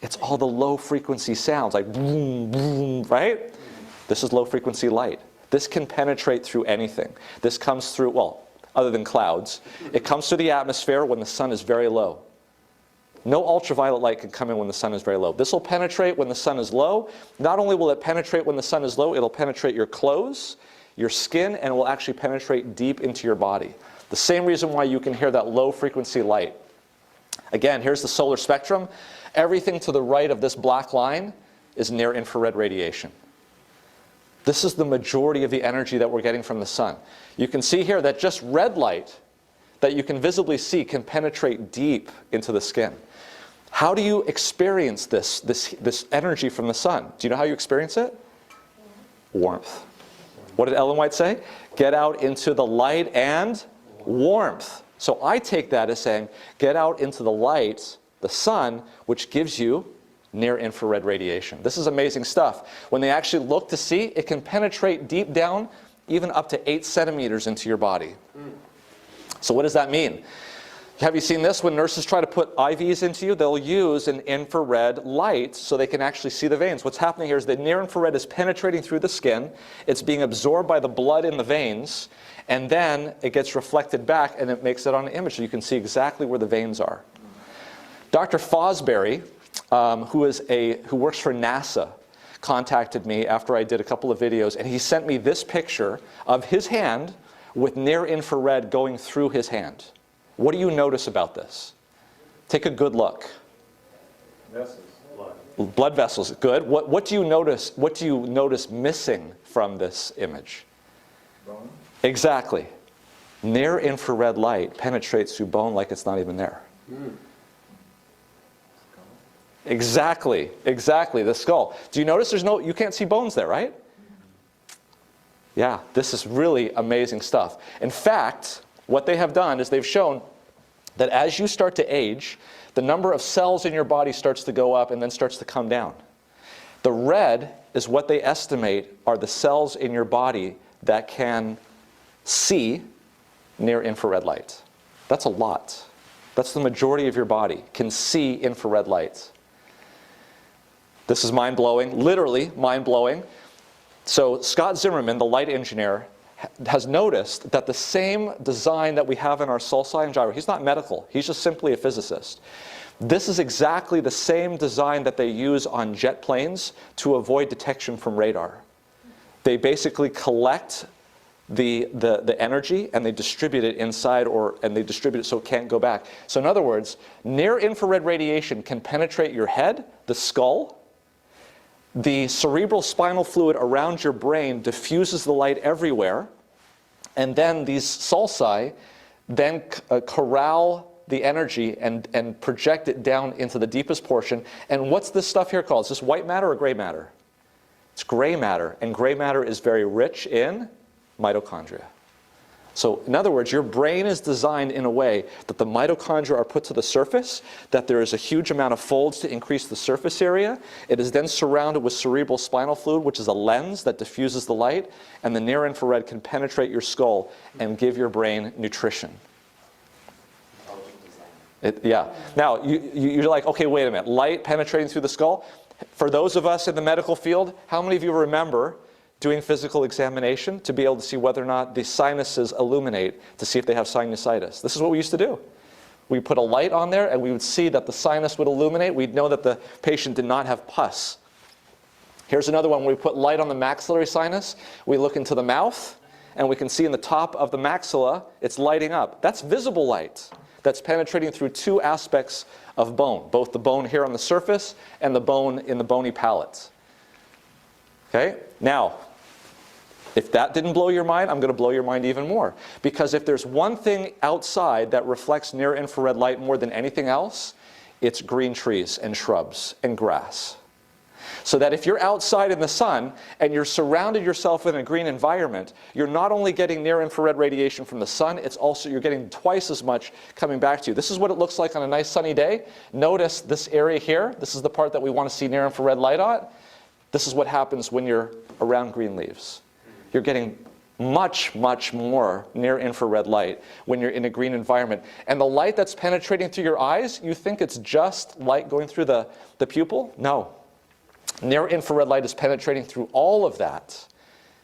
S4: It's all the low frequency sounds, like boom, boom, right? This is low frequency light. This can penetrate through anything. This comes through, well, other than clouds, it comes through the atmosphere when the sun is very low. No ultraviolet light can come in when the sun is very low. This will penetrate when the sun is low. Not only will it penetrate when the sun is low, it'll penetrate your clothes, your skin, and it will actually penetrate deep into your body. The same reason why you can hear that low frequency light. Again, here's the solar spectrum. Everything to the right of this black line is near infrared radiation. This is the majority of the energy that we're getting from the sun. You can see here that just red light that you can visibly see can penetrate deep into the skin. How do you experience this energy from the sun? Do you know how you experience it? Warmth. What did Ellen White say? Get out into the light and warmth. So I take that as saying, get out into the light, the sun, which gives you near infrared radiation. This is amazing stuff. When they actually look to see, it can penetrate deep down, even up to 8 centimeters into your body. So what does that mean? Have you seen this? When nurses try to put IVs into you, they'll use an infrared light so they can actually see the veins. What's happening here is that near infrared is penetrating through the skin. It's being absorbed by the blood in the veins, and then it gets reflected back and it makes it on an image so you can see exactly where the veins are. Dr. Fosbury, who works for NASA, contacted me after I did a couple of videos, and he sent me this picture of his hand with near infrared going through his hand. What do you notice about this? Take a good look.
S6: Vessels,
S4: Blood vessels, good. What do you notice? What do you notice missing from this image?
S6: bone.
S4: Exactly. Near infrared light penetrates through bone like it's not even there. Exactly, the skull. Do you notice you can't see bones there, right? Yeah, this is really amazing stuff. In fact, what they have done is they've shown that as you start to age, the number of cells in your body starts to go up and then starts to come down. The red is what they estimate are the cells in your body that can see near infrared light. That's a lot. That's the majority of your body can see infrared light. This is mind-blowing, literally mind-blowing. So Scott Zimmerman, the light engineer, has noticed that the same design that we have in our sulci and gyro, he's not medical, he's just simply a physicist. This is exactly the same design that they use on jet planes to avoid detection from radar. They basically collect the energy and they distribute it inside and they distribute it so it can't go back. So in other words, near infrared radiation can penetrate your head, the skull. The cerebral spinal fluid around your brain diffuses the light everywhere, and then these sulci then corral the energy and project it down into the deepest portion. And what's this stuff here called? Is this white matter or gray matter? It's gray matter, and gray matter is very rich in mitochondria. So in other words, your brain is designed in a way that the mitochondria are put to the surface, that there is a huge amount of folds to increase the surface area. It is then surrounded with cerebral spinal fluid, which is a lens that diffuses the light, and the near infrared can penetrate your skull and give your brain nutrition. Yeah. Now, you're like, okay, wait a minute. Light penetrating through the skull? For those of us in the medical field, how many of you remember doing physical examination to be able to see whether or not the sinuses illuminate to see if they have sinusitis? This is what we used to do. We put a light on there and we would see that the sinus would illuminate. We'd know that the patient did not have pus. Here's another one where we put light on the maxillary sinus. We look into the mouth and we can see in the top of the maxilla, it's lighting up. That's visible light. That's penetrating through two aspects of bone, both the bone here on the surface and the bone in the bony palate. Okay? Now, if that didn't blow your mind, I'm going to blow your mind even more. Because if there's one thing outside that reflects near-infrared light more than anything else, it's green trees and shrubs and grass. So that if you're outside in the sun and you're surrounded yourself in a green environment, you're not only getting near-infrared radiation from the sun, it's also you're getting twice as much coming back to you. This is what it looks like on a nice sunny day. Notice this area here. This is the part that we want to see near-infrared light on. This is what happens when you're around green leaves. You're getting much, much more near-infrared light when you're in a green environment. And the light that's penetrating through your eyes, you think it's just light going through the pupil? No. Near-infrared light is penetrating through all of that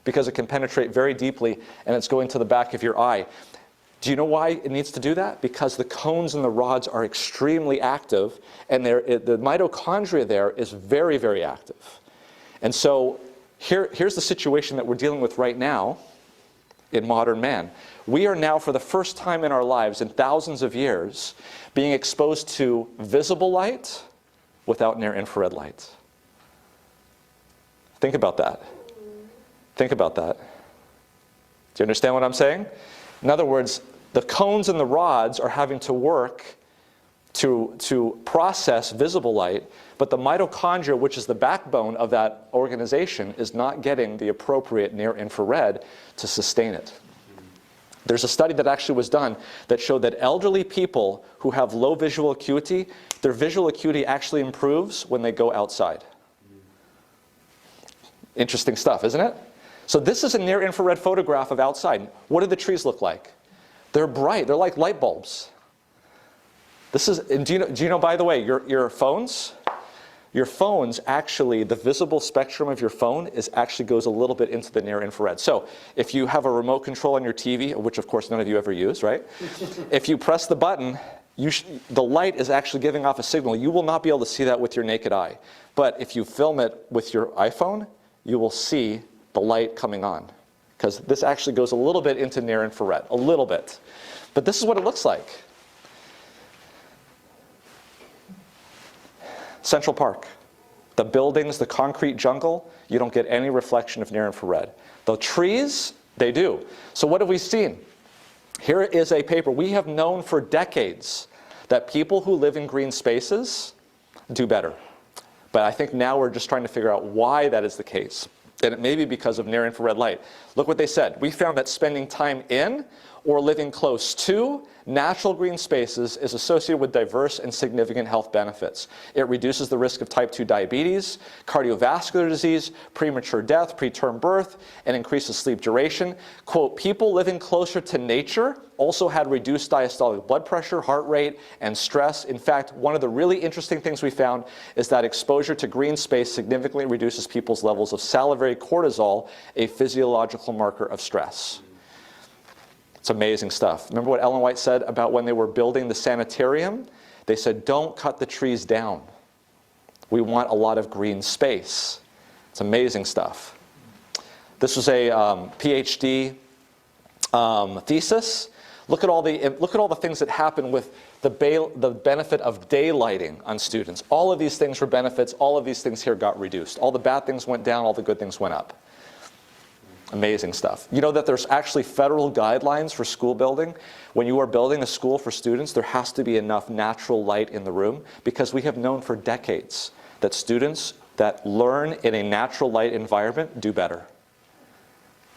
S4: because it can penetrate very deeply and it's going to the back of your eye. Do you know why it needs to do that? Because the cones and the rods are extremely active and the mitochondria there is very, very active. And so here's the situation that we're dealing with right now in modern man. We are now, for the first time in our lives in thousands of years, being exposed to visible light without near-infrared light. Think about that. Think about that. Do you understand what I'm saying? In other words, the cones and the rods are having to work to process visible light, but the mitochondria, which is the backbone of that organization, is not getting the appropriate near-infrared to sustain it. There's a study that actually was done that showed that elderly people who have low visual acuity, their visual acuity actually improves when they go outside. Interesting stuff, isn't it? So this is a near-infrared photograph of outside. What do the trees look like? They're bright. They're like light bulbs. This is, and do you know, by the way, your phones actually, the visible spectrum of your phone actually goes a little bit into the near-infrared. So if you have a remote control on your TV, which of course none of you ever use, right? If you press the button, the light is actually giving off a signal. You will not be able to see that with your naked eye. But if you film it with your iPhone, you will see the light coming on. Because this actually goes a little bit into near-infrared, a little bit. But this is what it looks like. Central Park. The buildings, the concrete jungle, you don't get any reflection of near-infrared. The trees, they do. So what have we seen? Here is a paper. We have known for decades that people who live in green spaces do better. But I think now we're just trying to figure out why that is the case. And it may be because of near-infrared light. Look what they said. We found that spending time in or living close to natural green spaces is associated with diverse and significant health benefits. It reduces the risk of type 2 diabetes, cardiovascular disease, premature death, preterm birth, and increases sleep duration. Quote, people living closer to nature also had reduced diastolic blood pressure, heart rate, and stress. In fact, one of the really interesting things we found is that exposure to green space significantly reduces people's levels of salivary cortisol, a physiological marker of stress. It's amazing stuff. Remember what Ellen White said about when they were building the sanitarium? They said, don't cut the trees down. We want a lot of green space. It's amazing stuff. This was a PhD thesis. Look at all the things that happen with the benefit of daylighting on students. All of these things were benefits. All of these things here got reduced. All the bad things went down. All the good things went up. Amazing stuff. You know that there's actually federal guidelines for school building. When you are building a school for students, there has to be enough natural light in the room because we have known for decades that students that learn in a natural light environment do better.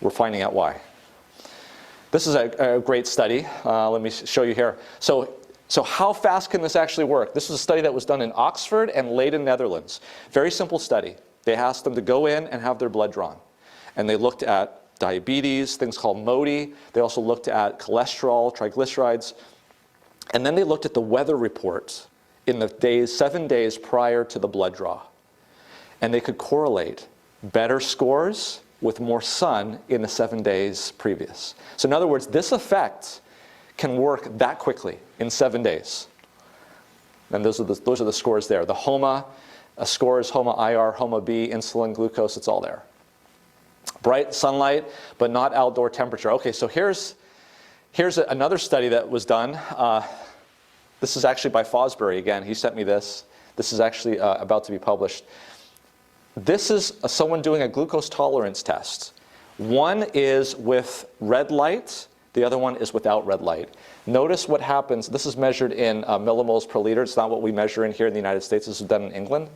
S4: We're finding out why. This is a great study. Let me show you here. So how fast can this actually work? This was a study that was done in Oxford and Leiden, Netherlands. Very simple study. They asked them to go in and have their blood drawn. And they looked at diabetes, things called MODY. They also looked at cholesterol, triglycerides. And then they looked at the weather report in the 7 days prior to the blood draw. And they could correlate better scores with more sun in the 7 days previous. So in other words, this effect can work that quickly in 7 days. And those are the scores there. The HOMA scores, HOMA IR, HOMA B, insulin, glucose, it's all there. Bright sunlight, but not outdoor temperature. Okay, so here's another study that was done. This is actually by Fosbury again. He sent me this. This is actually about to be published. This is someone doing a glucose tolerance test. One is with red light. The other one is without red light. Notice what happens. This is measured in millimoles per liter. It's not what we measure in here in the United States. This is done in England.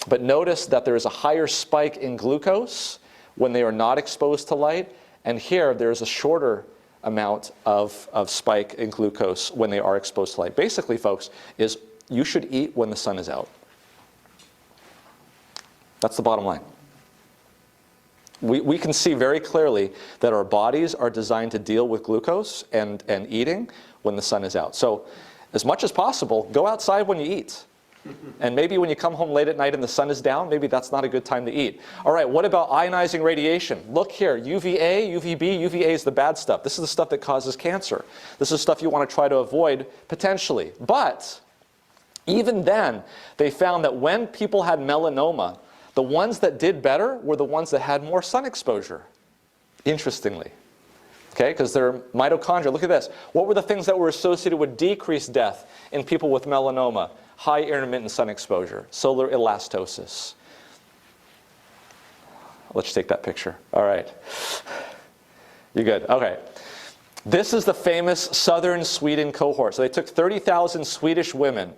S4: But notice that there is a higher spike in glucose when they are not exposed to light. And here, there's a shorter amount of spike in glucose when they are exposed to light. Basically, folks, is you should eat when the sun is out. That's the bottom line. We can see very clearly that our bodies are designed to deal with glucose and eating when the sun is out. So as much as possible, go outside when you eat. And maybe when you come home late at night and the sun is down, maybe that's not a good time to eat. All right, what about ionizing radiation? Look here, UVA, UVB, UVA is the bad stuff. This is the stuff that causes cancer. This is stuff you want to try to avoid potentially. But even then, they found that when people had melanoma, the ones that did better were the ones that had more sun exposure, interestingly. Okay, because their mitochondria, look at this. What were the things that were associated with decreased death in people with melanoma? High intermittent sun exposure, solar elastosis. Let's take that picture. All right. You good? Okay. This is the famous southern Sweden cohort. So they took 30,000 Swedish women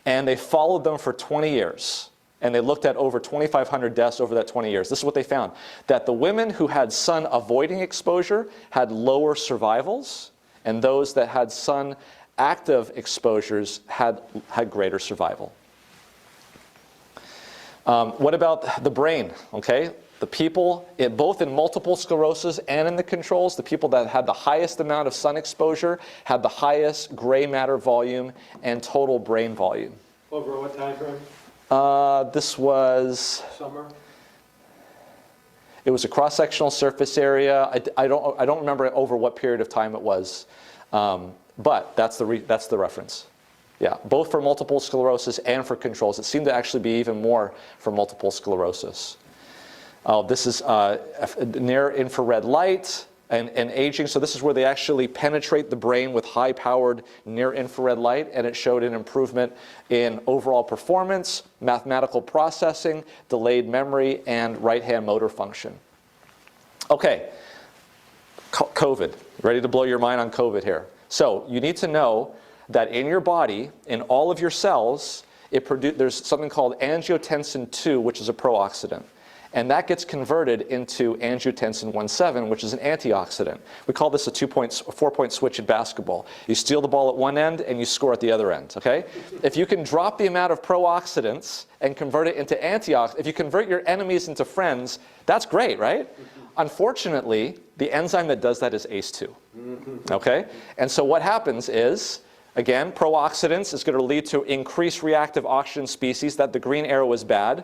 S4: and they followed them for 20 years. And they looked at over 2,500 deaths over that 20 years. This is what they found, that the women who had sun-avoiding exposure had lower survivals, and those that had sun-active exposures had greater survival. What about the brain? Okay, the people, both in multiple sclerosis and in the controls, the people that had the highest amount of sun exposure had the highest gray matter volume and total brain volume.
S5: Over what time frame?
S4: This was,
S5: Summer?
S4: it was a cross-sectional surface area. I don't remember over what period of time it was, but that's the reference. Yeah, both for multiple sclerosis and for controls. It seemed to actually be even more for multiple sclerosis. This is near infrared light and aging. So this is where they actually penetrate the brain with high-powered near-infrared light, and it showed an improvement in overall performance, mathematical processing, delayed memory, and right-hand motor function. Okay, COVID. Ready to blow your mind on COVID here. So you need to know that in your body, in all of your cells, there's something called angiotensin II, which is a pro-oxidant. And that gets converted into angiotensin 1,7, which is an antioxidant. We call this a 4-point switch in basketball. You steal the ball at one end and you score at the other end, okay? If you can drop the amount of pro-oxidants and convert it into antioxidants, if you convert your enemies into friends, that's great, right? Unfortunately, the enzyme that does that is ACE2, okay? And so what happens is, again, pro-oxidants is going to lead to increased reactive oxygen species. That the green arrow is bad.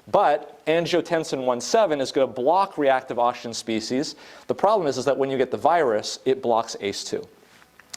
S4: But angiotensin 1,7 is going to block reactive oxygen species. The problem is that when you get the virus, it blocks ACE2.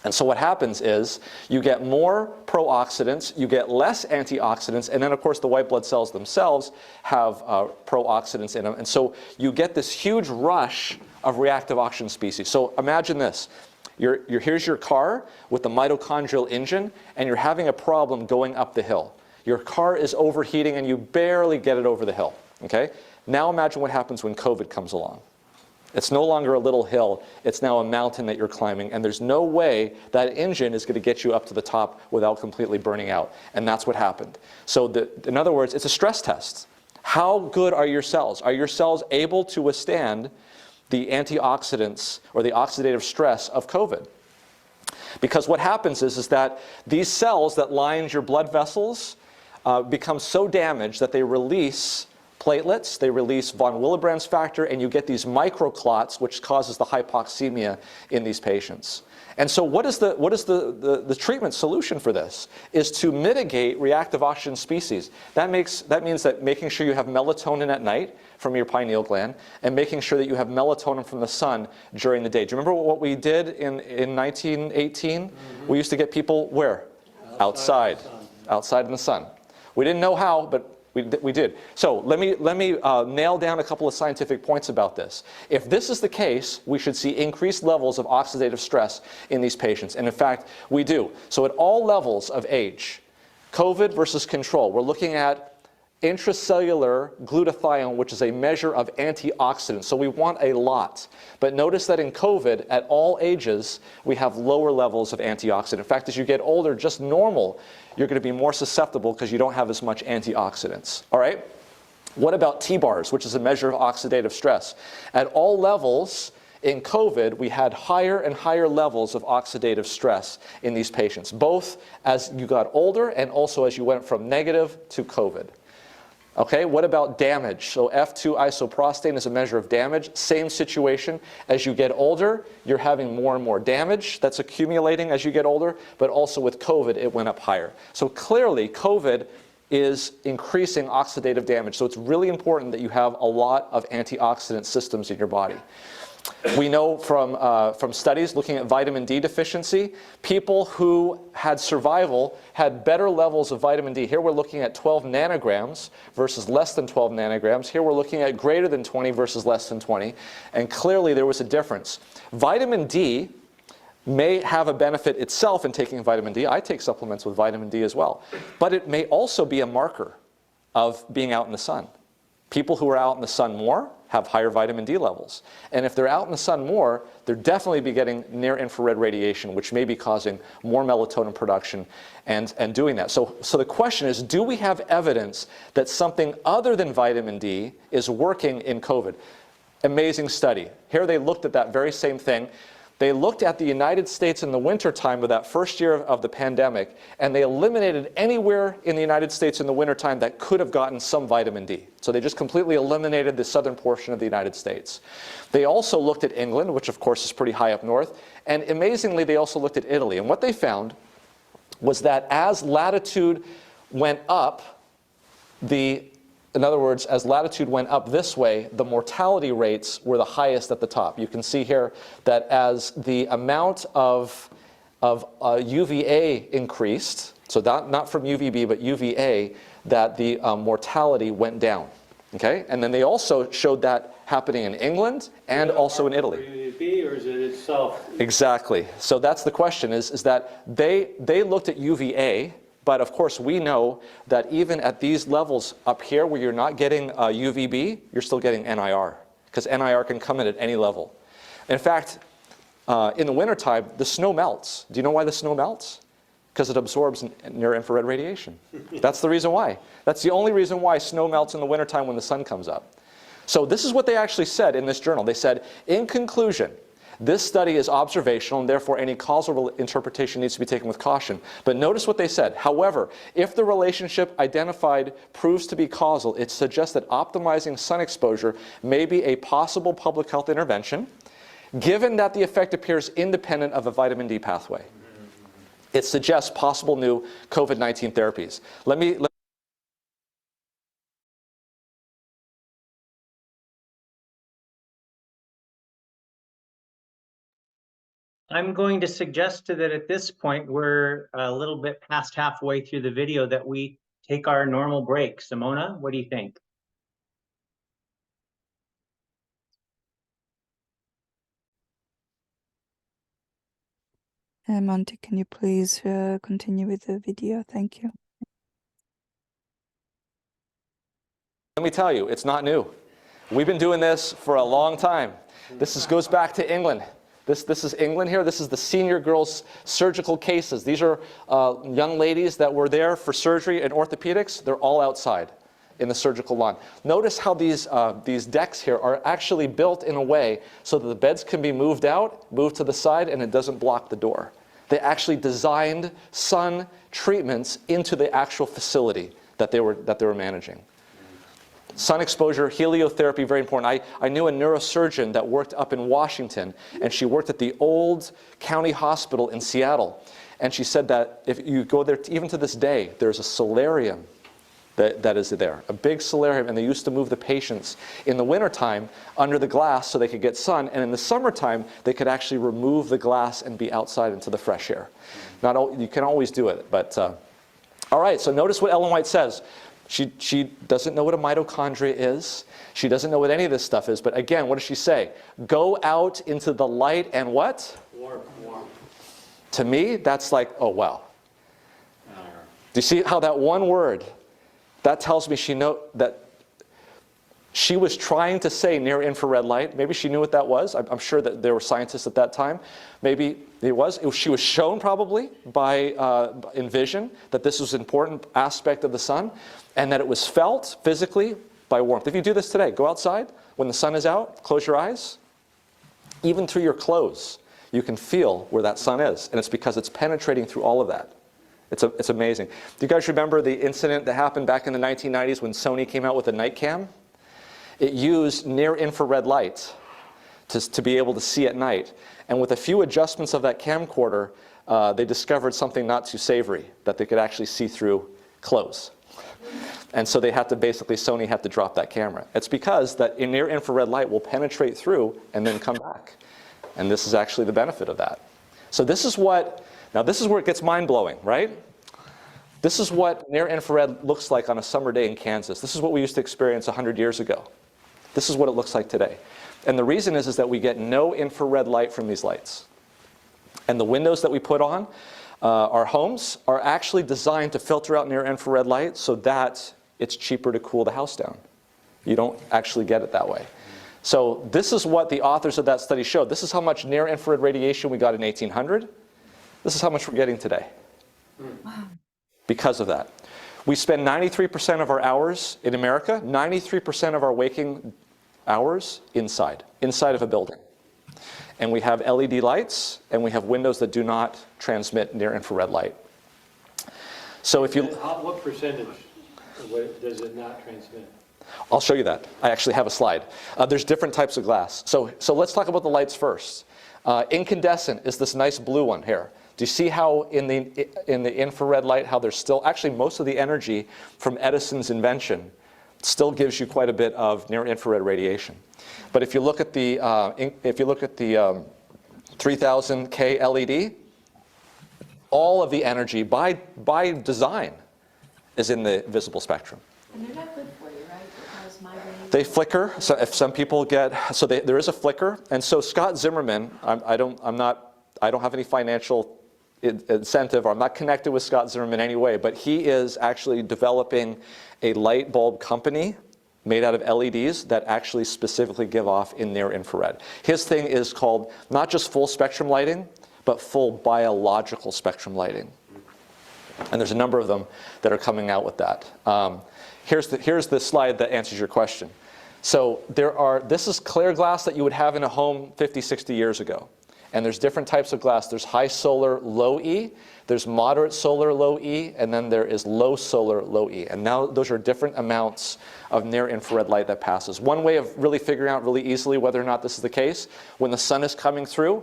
S4: And so what happens is you get more pro-oxidants, you get less antioxidants, and then of course the white blood cells themselves have pro-oxidants in them. And so you get this huge rush of reactive oxygen species. So imagine this. Here's your car with the mitochondrial engine, and you're having a problem going up the hill. Your car is overheating and you barely get it over the hill, okay? Now imagine what happens when COVID comes along. It's no longer a little hill, it's now a mountain that you're climbing, and there's no way that engine is going to get you up to the top without completely burning out. And that's what happened. So in other words, it's a stress test. How good are your cells? Are your cells able to withstand the antioxidants or the oxidative stress of COVID? Because what happens is that these cells that line your blood vessels become so damaged that they release platelets, they release von Willebrand's factor, and you get these microclots, which causes the hypoxemia in these patients. And so what is the treatment solution for this? Is to mitigate reactive oxygen species. That means that making sure you have melatonin at night from your pineal gland and making sure that you have melatonin from the sun during the day. Do you remember what we did in 1918? Mm-hmm. We used to get people where? Outside in the sun. We didn't know how, but we did. So let me nail down a couple of scientific points about this. If this is the case, we should see increased levels of oxidative stress in these patients. And in fact, we do. So at all levels of age, COVID versus control, we're looking at intracellular glutathione, which is a measure of antioxidants. So we want a lot. But notice that in COVID, at all ages, we have lower levels of antioxidant. In fact, as you get older, just normal, you're going to be more susceptible because you don't have as much antioxidants. All right? What about T-bars, which is a measure of oxidative stress? At all levels, in COVID, we had higher and higher levels of oxidative stress in these patients, both as you got older and also as you went from negative to COVID. Okay, what about damage? So F2 isoprostane is a measure of damage. Same situation. As you get older, you're having more and more damage that's accumulating as you get older, but also with COVID, it went up higher. So clearly, COVID is increasing oxidative damage. So it's really important that you have a lot of antioxidant systems in your body. We know from studies looking at vitamin D deficiency, people who had survival had better levels of vitamin D. Here we're looking at 12 nanograms versus less than 12 nanograms. Here we're looking at greater than 20 versus less than 20. And clearly there was a difference. Vitamin D may have a benefit itself in taking vitamin D. I take supplements with vitamin D as well. But it may also be a marker of being out in the sun. People who are out in the sun more have higher vitamin D levels. And if they're out in the sun more, they're definitely be getting near infrared radiation, which may be causing more melatonin production and doing that. So the question is, do we have evidence that something other than vitamin D is working in COVID? Amazing study. Here they looked at that very same thing. They looked at the United States in the wintertime of that first year of the pandemic, and they eliminated anywhere in the United States in the wintertime that could have gotten some vitamin D. So they just completely eliminated the southern portion of the United States. They also looked at England, which of course is pretty high up north, and amazingly they also looked at Italy. And what they found was that as latitude went up, in other words, as latitude went up this way, the mortality rates were the highest at the top. You can see here that as the amount of UVA increased, so not from UVB, but UVA, that the mortality went down. Okay? And then they also showed that happening in England and also in Italy.
S5: UVB, or is it itself?
S4: Exactly. So that's the question, is that they looked at UVA, but of course we know that even at these levels up here where you're not getting UVB, you're still getting NIR, because NIR can come in at any level. In fact, in the wintertime, the snow melts. Do you know why the snow melts? Because it absorbs near infrared radiation. That's the reason why. That's the only reason why snow melts in the wintertime when the sun comes up. So this is what they actually said in this journal. They said, in conclusion, this study is observational, and therefore any causal interpretation needs to be taken with caution. But notice what they said. However, if the relationship identified proves to be causal, it suggests that optimizing sun exposure may be a possible public health intervention, given that the effect appears independent of a vitamin D pathway. It suggests possible new COVID-19 therapies.
S8: I'm going to suggest that at this point, we're a little bit past halfway through the video, that we take our normal break. Simona, what do you think?
S1: Monty, can you please continue with the video? Thank you.
S4: Let me tell you, it's not new. We've been doing this for a long time. This goes back to England. This is England here. This is the senior girls' surgical cases. These are young ladies that were there for surgery and orthopedics. They're all outside in the surgical lawn. Notice how these decks here are actually built in a way so that the beds can be moved out, moved to the side, and it doesn't block the door. They actually designed sun treatments into the actual facility that they were managing. Sun exposure, heliotherapy, very important. I knew a neurosurgeon that worked up in Washington, and she worked at the old county hospital in Seattle. And she said that if you go there, even to this day, there's a solarium that is there, a big solarium, and they used to move the patients in the wintertime under the glass so they could get sun, and in the summertime, they could actually remove the glass and be outside into the fresh air. You can always do it, but all right, so notice what Ellen White says. She doesn't know what a mitochondria is. She doesn't know what any of this stuff is, but again, what does she say? Go out into the light and what?
S5: Warm.
S4: To me, that's like, oh, wow. Do you see how that one word, that tells me that she was trying to say near infrared light. Maybe she knew what that was. I'm sure that there were scientists at that time. Maybe she was shown probably by in vision that this was an important aspect of the sun, and that it was felt physically by warmth. If you do this today, go outside when the sun is out, close your eyes. Even through your clothes, you can feel where that sun is, and it's because it's penetrating through all of that. It's amazing. Do you guys remember the incident that happened back in the 1990s when Sony came out with a night cam? It used near-infrared light to be able to see at night. And with a few adjustments of that camcorder, they discovered something not too savory, that they could actually see through clothes. And so they had to Sony had to drop that camera. It's because that near-infrared light will penetrate through and then come back. And this is actually the benefit of that. So this is where it gets mind-blowing, right? This is what near-infrared looks like on a summer day in Kansas. This is what we used to experience 100 years ago. This is what it looks like today. And the reason is that we get no infrared light from these lights. And the windows that we put on our homes are actually designed to filter out near-infrared light so that it's cheaper to cool the house down. You don't actually get it that way. So this is what the authors of that study showed. This is how much near-infrared radiation we got in 1800. This is how much we're getting today. Wow. Because of that. We spend 93% of our hours in America, 93% of our waking hours inside of a building. And we have LED lights, and we have windows that do not transmit near-infrared light. So if you...
S5: What percentage does it not transmit?
S4: I'll show you that. I actually have a slide. There's different types of glass. So let's talk about the lights first. Incandescent is this nice blue one here. Do you see how in the infrared light, how there's still, actually most of the energy from Edison's invention still gives you quite a bit of near-infrared radiation. But if you look at the 3000K LED, all of the energy by design is in the visible spectrum.
S7: And they're not good for you, right? Because migraines.
S4: They flicker. So if some people there is a flicker. And so Scott Zimmerman, I don't have any financial incentive, or I'm not connected with Scott Zimmerman in any way, but he is actually developing a light bulb company made out of LEDs that actually specifically give off in near infrared. His thing is called not just full spectrum lighting, but full biological spectrum lighting. And there's a number of them that are coming out with that. Here's the slide that answers your question. So this is clear glass that you would have in a home 50, 60 years ago. And there's different types of glass. There's high solar, low E. There's moderate solar, low E. And then there is low solar, low E. And now those are different amounts of near-infrared light that passes. One way of really figuring out really easily whether or not this is the case, when the sun is coming through,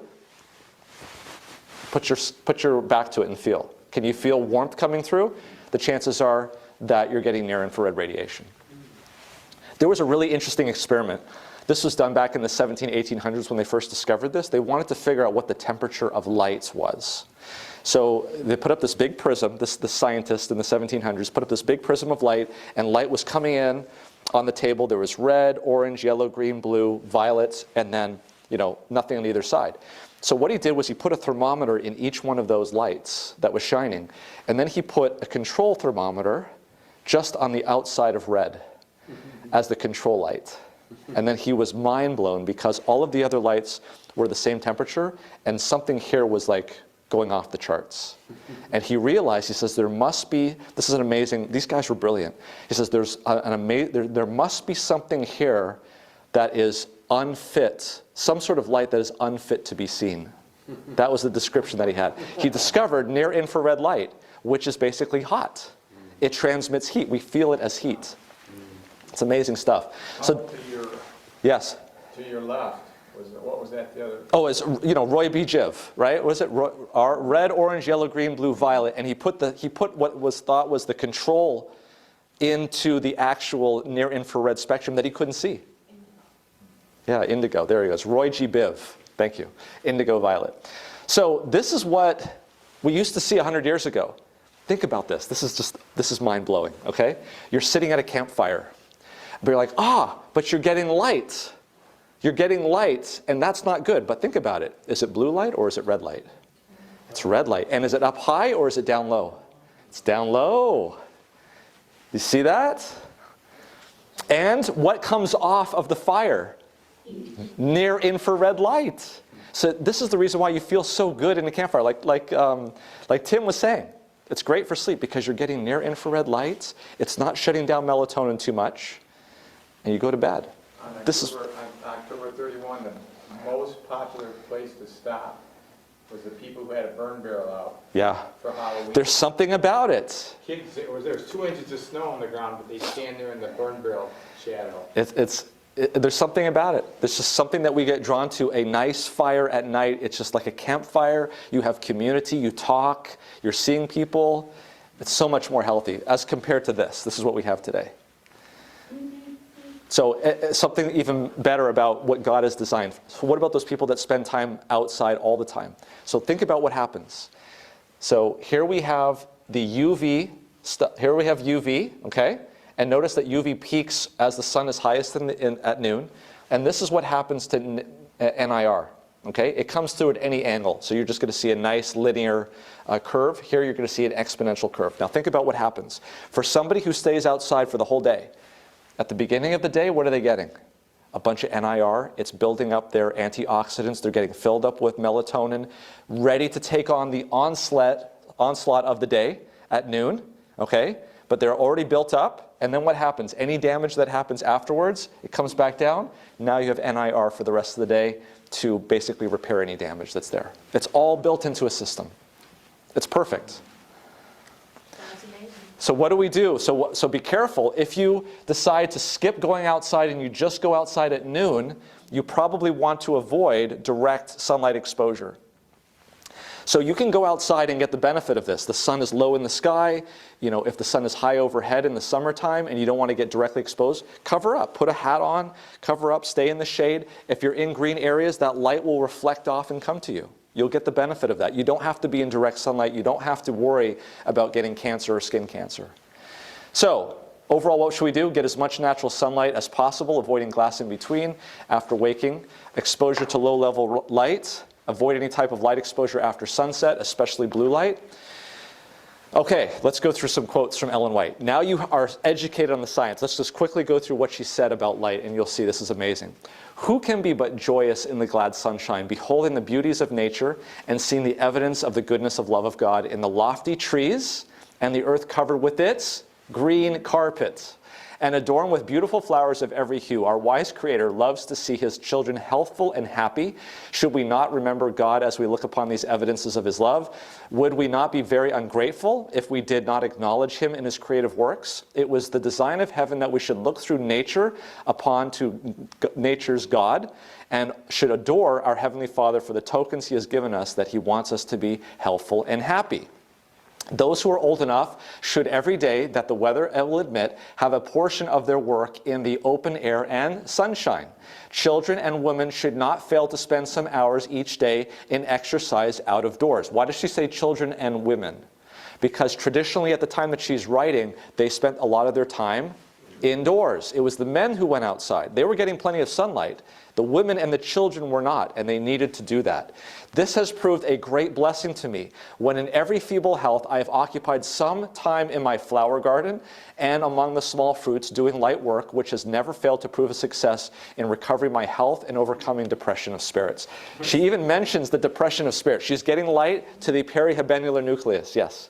S4: put your back to it and feel. Can you feel warmth coming through? The chances are that you're getting near-infrared radiation. There was a really interesting experiment. This was done back in the 1800s when they first discovered this. They wanted to figure out what the temperature of light was. So they put up this big prism, the scientist in the 1700s put up this big prism of light, and light was coming in on the table. There was red, orange, yellow, green, blue, violet, and then nothing on either side. So what he did was he put a thermometer in each one of those lights that was shining, and then he put a control thermometer just on the outside of red as the control light. And then he was mind blown because all of the other lights were the same temperature, and something here was like going off the charts. And he realized, he says, there must be, this is an amazing, these guys were brilliant. He says, there must be something here that is unfit, some sort of light that is unfit to be seen. That was the description that he had. He discovered near infrared light, which is basically hot. It transmits heat. We feel it as heat. It's amazing stuff. So, yes.
S6: To your left, what was that the other?
S4: Oh, it's, you know, Roy B. Jiv, right? Was it red, orange, yellow, green, blue, violet? And he put what was thought was the control into the actual near infrared spectrum that he couldn't see. Yeah, indigo. There he goes. Roy G. Biv. Thank you. Indigo violet. So this is what we used to see 100 years ago. Think about this. This is mind-blowing, okay? You're sitting at a campfire. But you're like, but you're getting light. You're getting light, and that's not good. But think about it. Is it blue light or is it red light? It's red light. And is it up high or is it down low? It's down low. You see that? And what comes off of the fire? Near infrared light. So this is the reason why you feel so good in the campfire. Like Tim was saying, it's great for sleep because you're getting near infrared light. It's not shutting down melatonin too much, and you go to bed.
S6: On October 31, the most popular place to stop was the people who had a burn barrel out.
S4: Yeah.
S6: For Halloween.
S4: There's something about it.
S6: Kids, there's 2 inches of snow on the ground, but they stand there in the burn barrel shadow.
S4: There's something about it. There's just something that we get drawn to. A nice fire at night. It's just like a campfire. You have community. You talk. You're seeing people. It's so much more healthy as compared to this. This is what we have today. So something even better about what God has designed. So what about those people that spend time outside all the time? So think about what happens. So here we have the UV. Here we have UV, okay? And notice that UV peaks as the sun is highest at noon. And this is what happens to NIR. Okay? It comes through at any angle. So you're just going to see a nice linear curve. Here you're going to see an exponential curve. Now think about what happens. For somebody who stays outside for the whole day, at the beginning of the day, what are they getting? A bunch of NIR. It's building up their antioxidants. They're getting filled up with melatonin, ready to take on the onslaught of the day at noon. Okay? But they're already built up. And then what happens? Any damage that happens afterwards, it comes back down. Now you have NIR for the rest of the day to basically repair any damage that's there. It's all built into a system. It's perfect.
S7: Sounds amazing.
S4: So what do we do? So be careful. If you decide to skip going outside and you just go outside at noon, you probably want to avoid direct sunlight exposure. So you can go outside and get the benefit of this. The sun is low in the sky. You know, if the sun is high overhead in the summertime and you don't want to get directly exposed, cover up. Put a hat on, cover up, stay in the shade. If you're in green areas, that light will reflect off and come to you. You'll get the benefit of that. You don't have to be in direct sunlight. You don't have to worry about getting cancer or skin cancer. So overall, what should we do? Get as much natural sunlight as possible, avoiding glass in between after waking. Exposure to low-level light. Avoid any type of light exposure after sunset, especially blue light. Okay, let's go through some quotes from Ellen White. Now you are educated on the science. Let's just quickly go through what she said about light, and you'll see this is amazing. Who can be but joyous in the glad sunshine, beholding the beauties of nature and seeing the evidence of the goodness of love of God in the lofty trees and the earth covered with its green carpet and adorned with beautiful flowers of every hue? Our wise Creator loves to see His children healthful and happy. Should we not remember God as we look upon these evidences of His love? Would we not be very ungrateful if we did not acknowledge Him in His creative works? It was the design of heaven that we should look through nature upon to nature's God and should adore our Heavenly Father for the tokens He has given us that He wants us to be healthful and happy. Those who are old enough should every day that the weather will admit have a portion of their work in the open air and sunshine. Children and women should not fail to spend some hours each day in exercise out of doors. Why does she say children and women? Because traditionally at the time that she's writing, they spent a lot of their time indoors. It was the men who went outside. They were getting plenty of sunlight. The women and the children were not, and they needed to do that. This has proved a great blessing to me, when in every feeble health I have occupied some time in my flower garden and among the small fruits doing light work, which has never failed to prove a success in recovering my health and overcoming depression of spirits. She even mentions the depression of spirits. She's getting light to the perihabenular nucleus. Yes?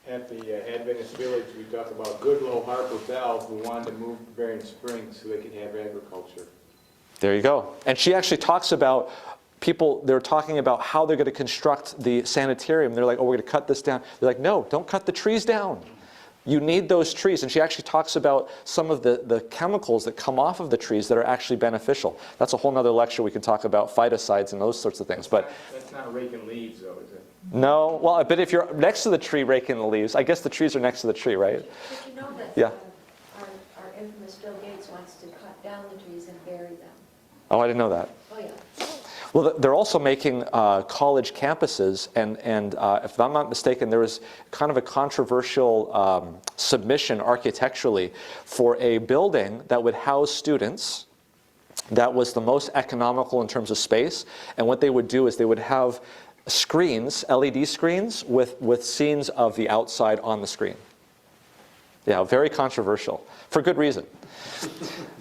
S6: At the Adventist Village, we talk about Goodloe Harper Bell, who wanted to move to Bering Springs so they could have agriculture.
S4: There you go. And she actually talks about people, they're talking about how they're going to construct the sanitarium. They're like, oh, we're going to cut this down. They're like, no, don't cut the trees down. You need those trees. And she actually talks about some of the chemicals that come off of the trees that are actually beneficial. That's a whole nother lecture. We can talk about phyticides and those sorts of things. But
S6: That's not raking leaves, though, is it?
S4: no, well, but if you're next to the tree raking the leaves, I guess the trees are next to the tree, right?
S7: But you know that
S4: Yeah.
S7: our infamous Bill Gates wants to cut down the trees and bury them.
S4: Oh, I didn't know that.
S7: Oh, yeah.
S4: Well, they're also making college campuses, and if I'm not mistaken, there was kind of a controversial submission architecturally for a building that would house students that was the most economical in terms of space. And what they would do is they would have screens, LED screens, with scenes of the outside on the screen. Yeah, very controversial, for good reason.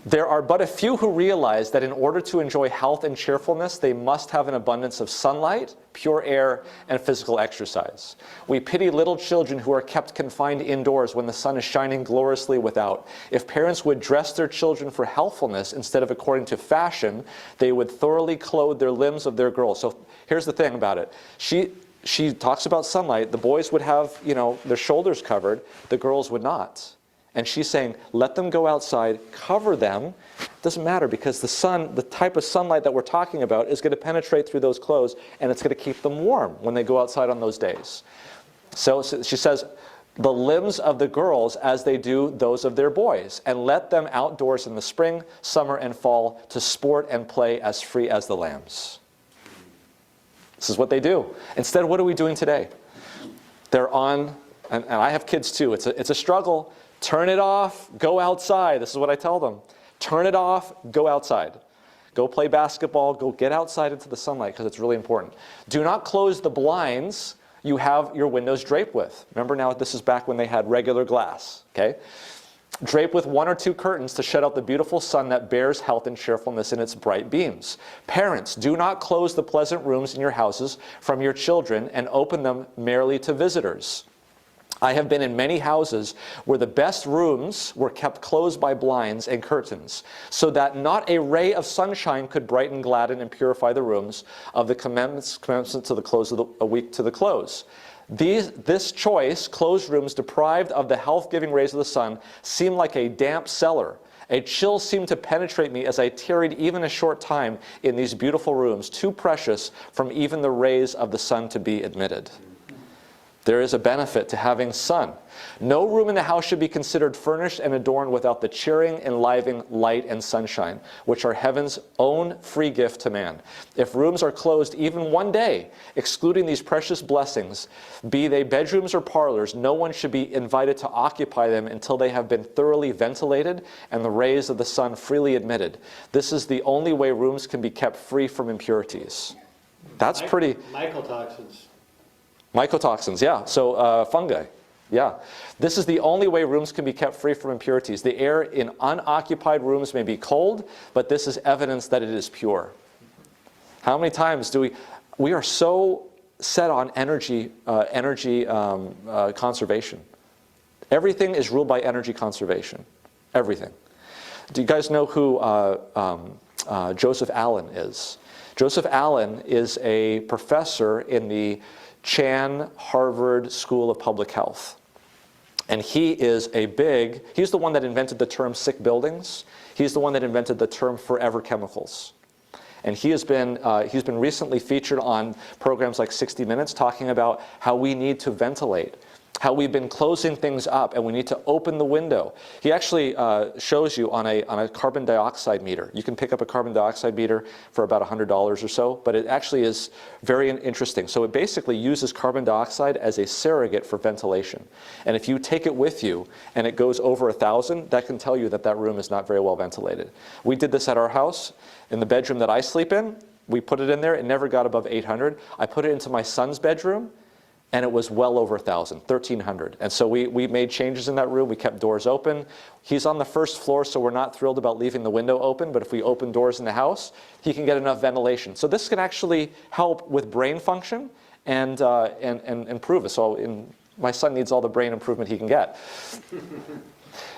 S4: There are but a few who realize that in order to enjoy health and cheerfulness, they must have an abundance of sunlight, pure air, and physical exercise. We pity little children who are kept confined indoors when the sun is shining gloriously without. If parents would dress their children for healthfulness instead of according to fashion, they would thoroughly clothe their limbs of their girls. So here's the thing about it. She talks about sunlight. The boys would have, their shoulders covered. The girls would not. And she's saying, let them go outside, cover them. It doesn't matter because the sun, the type of sunlight that we're talking about is going to penetrate through those clothes and it's going to keep them warm when they go outside on those days. So she says, the limbs of the girls as they do those of their boys, and let them outdoors in the spring, summer, and fall to sport and play as free as the lambs. This is what they do. Instead, what are we doing today? They're on, and I have kids too, it's a struggle. Turn it off, go outside. This is what I tell them. Turn it off, go outside. Go play basketball, go get outside into the sunlight because it's really important. Do not close the blinds you have your windows draped with. Remember now, this is back when they had regular glass, okay? Drape with 1 or 2 curtains to shut out the beautiful sun that bears health and cheerfulness in its bright beams. Parents, do not close the pleasant rooms in your houses from your children and open them merely to visitors. I have been in many houses where the best rooms were kept closed by blinds and curtains, so that not a ray of sunshine could brighten, gladden, and purify the rooms of the commencement to the close of a week to the close. This choice, closed rooms deprived of the health-giving rays of the sun, seemed like a damp cellar. A chill seemed to penetrate me as I tarried even a short time in these beautiful rooms, too precious from even the rays of the sun to be admitted. There is a benefit to having sun. No room in the house should be considered furnished and adorned without the cheering, enlivening light and sunshine, which are heaven's own free gift to man. If rooms are closed even one day, excluding these precious blessings, be they bedrooms or parlors, no one should be invited to occupy them until they have been thoroughly ventilated and the rays of the sun freely admitted. This is the only way rooms can be kept free from impurities. That's pretty...
S5: Mycotoxins.
S4: Mycotoxins, yeah. So fungi, yeah. This is the only way rooms can be kept free from impurities. The air in unoccupied rooms may be cold, but this is evidence that it is pure. How many times do we are so set on energy conservation. Everything is ruled by energy conservation. Everything. Do you guys know who Joseph Allen is? Joseph Allen is a professor in the Chan Harvard School of Public Health. And he is he's the one that invented the term sick buildings. He's the one that invented the term forever chemicals. And he's been recently featured on programs like 60 Minutes talking about how we need to ventilate, how we've been closing things up and we need to open the window. He actually shows you on a carbon dioxide meter. You can pick up a carbon dioxide meter for about $100 or so, but it actually is very interesting. So it basically uses carbon dioxide as a surrogate for ventilation. And if you take it with you and it goes over 1,000, that can tell you that that room is not very well ventilated. We did this at our house. In the bedroom that I sleep in, we put it in there. It never got above 800. I put it into my son's bedroom, and it was well over 1,000, 1,300. And so we made changes in that room. We kept doors open. He's on the first floor, so we're not thrilled about leaving the window open, but if we open doors in the house, he can get enough ventilation. So this can actually help with brain function and improve it. So my son needs all the brain improvement he can get.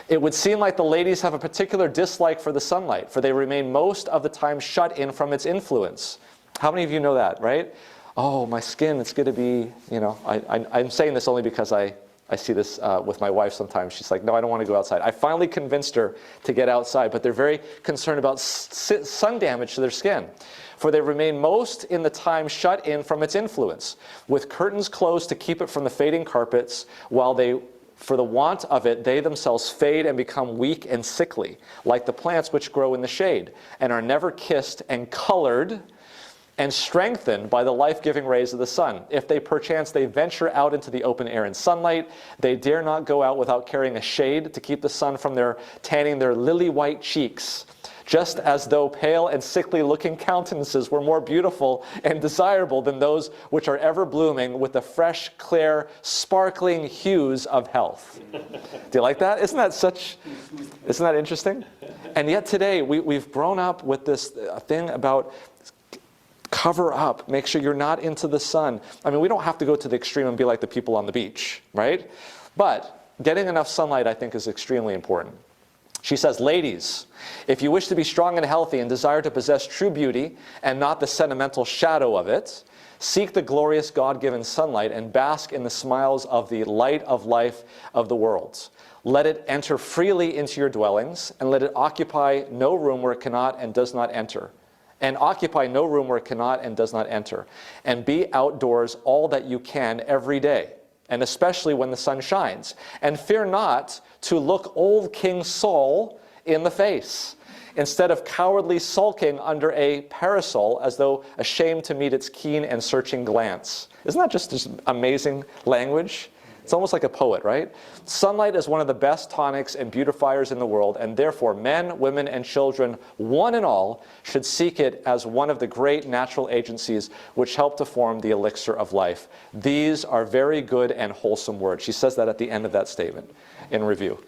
S4: It would seem like the ladies have a particular dislike for the sunlight, for they remain most of the time shut in from its influence. How many of you know that, right? Oh, my skin, it's going to be, I'm saying this only because I I see this with my wife sometimes. She's like, no, I don't want to go outside. I finally convinced her to get outside, but they're very concerned about sun damage to their skin. For they remain most in the time shut in from its influence, with curtains closed to keep it from the fading carpets, while they, for the want of it, they themselves fade and become weak and sickly, like the plants which grow in the shade, and are never kissed and colored and strengthened by the life-giving rays of the sun. If they perchance they venture out into the open air and sunlight, they dare not go out without carrying a shade to keep the sun from their tanning their lily-white cheeks, just as though pale and sickly-looking countenances were more beautiful and desirable than those which are ever blooming with the fresh, clear, sparkling hues of health. Do you like that? Isn't that interesting? And yet today, we've grown up with this thing about cover up, make sure you're not into the sun. I mean, we don't have to go to the extreme and be like the people on the beach, right? But getting enough sunlight, I think, is extremely important. She says, ladies, if you wish to be strong and healthy and desire to possess true beauty and not the sentimental shadow of it, seek the glorious God-given sunlight and bask in the smiles of the light of life of the world. Let it enter freely into your dwellings, and let it occupy no room where it cannot and does not enter. And occupy no room where it cannot and does not enter. And be outdoors all that you can every day, and especially when the sun shines. And fear not to look old King Saul in the face, instead of cowardly sulking under a parasol as though ashamed to meet its keen and searching glance. Isn't that just amazing language? It's almost like a poet, right? Sunlight is one of the best tonics and beautifiers in the world, and therefore men, women, and children, one and all, should seek it as one of the great natural agencies which help to form the elixir of life. These are very good and wholesome words. She says that at the end of that statement in review.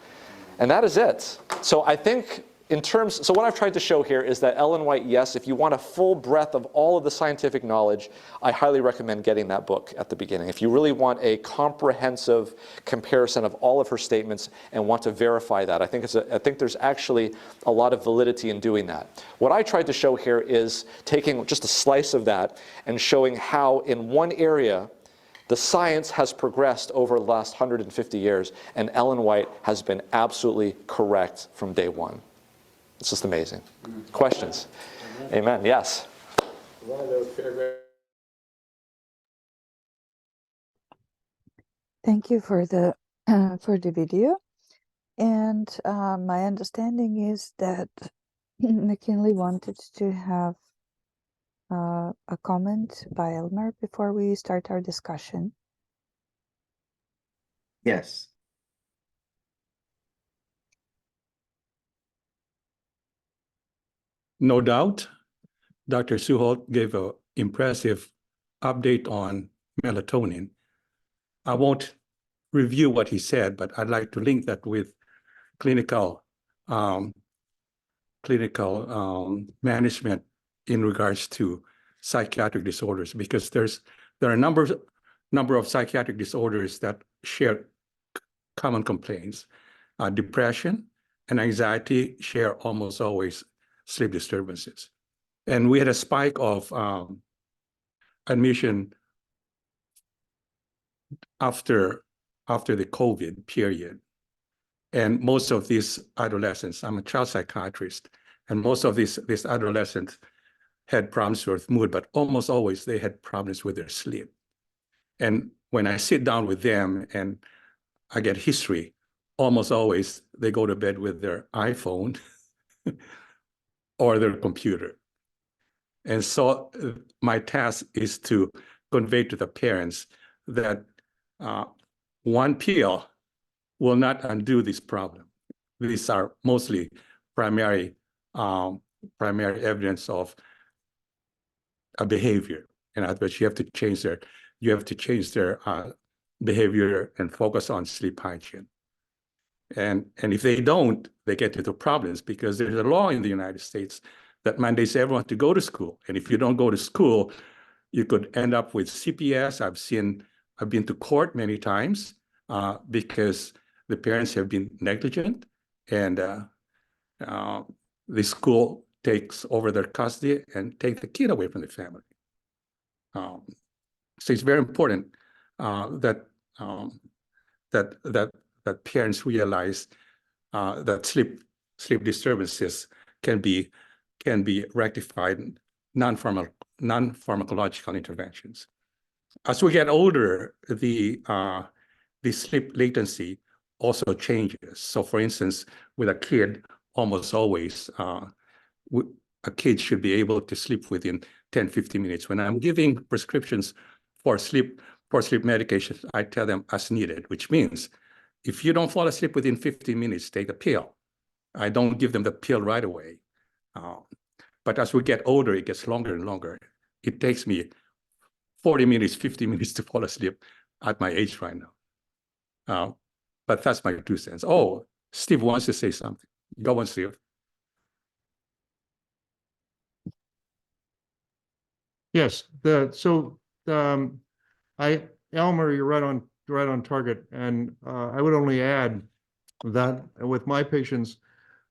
S4: And that is it. So I think so what I've tried to show here is that Ellen White, yes, if you want a full breadth of all of the scientific knowledge, I highly recommend getting that book at the beginning. If you really want a comprehensive comparison of all of her statements and want to verify that, I think there's actually a lot of validity in doing that. What I tried to show here is taking just a slice of that and showing how in one area the science has progressed over the last 150 years, and Ellen White has been absolutely correct from day one. It's just amazing. Questions? Amen. Yes.
S6: One of those paragraphs.
S1: Thank you for the video. And my understanding is that McKinley wanted to have a comment by Elmer before we start our discussion.
S3: Yes.
S9: No doubt, Dr. Seheult gave an impressive update on melatonin. I won't review what he said, but I'd like to link that with clinical management in regards to psychiatric disorders, because there are a number of psychiatric disorders that share common complaints. Depression and anxiety share almost always sleep disturbances. And we had a spike of admission after the COVID period. And most of these adolescents, I'm a child psychiatrist, and most of these adolescents had problems with mood, but almost always they had problems with their sleep. And when I sit down with them and I get history, almost always they go to bed with their iPhone or their computer. And so my task is to convey to the parents that one pill will not undo this problem. These are mostly primary evidence of a behavior. In other words, you have to change their behavior and focus on sleep hygiene. And if they don't, they get into problems, because there's a law in the United States that mandates everyone to go to school. And if you don't go to school, you could end up with CPS. I've been to court many times because the parents have been negligent, and the school takes over their custody and take the kid away from the family. So it's very important that that parents realize that sleep disturbances can be rectified non-pharmacological interventions. As we get older, the sleep latency also changes. So, for instance, with a kid, almost always a kid should be able to sleep within 10, 15 minutes. When I'm giving prescriptions for sleep medications, I tell them as needed, which means if you don't fall asleep within 15 minutes, take a pill. I don't give them the pill right away. But as we get older, it gets longer and longer. It takes me 40 minutes, 50 minutes to fall asleep at my age right now. But that's my 2 cents. Oh, Steve wants to say something. Go on, Steve.
S10: Yes, Elmer, you're right on target. And I would only add that with my patients,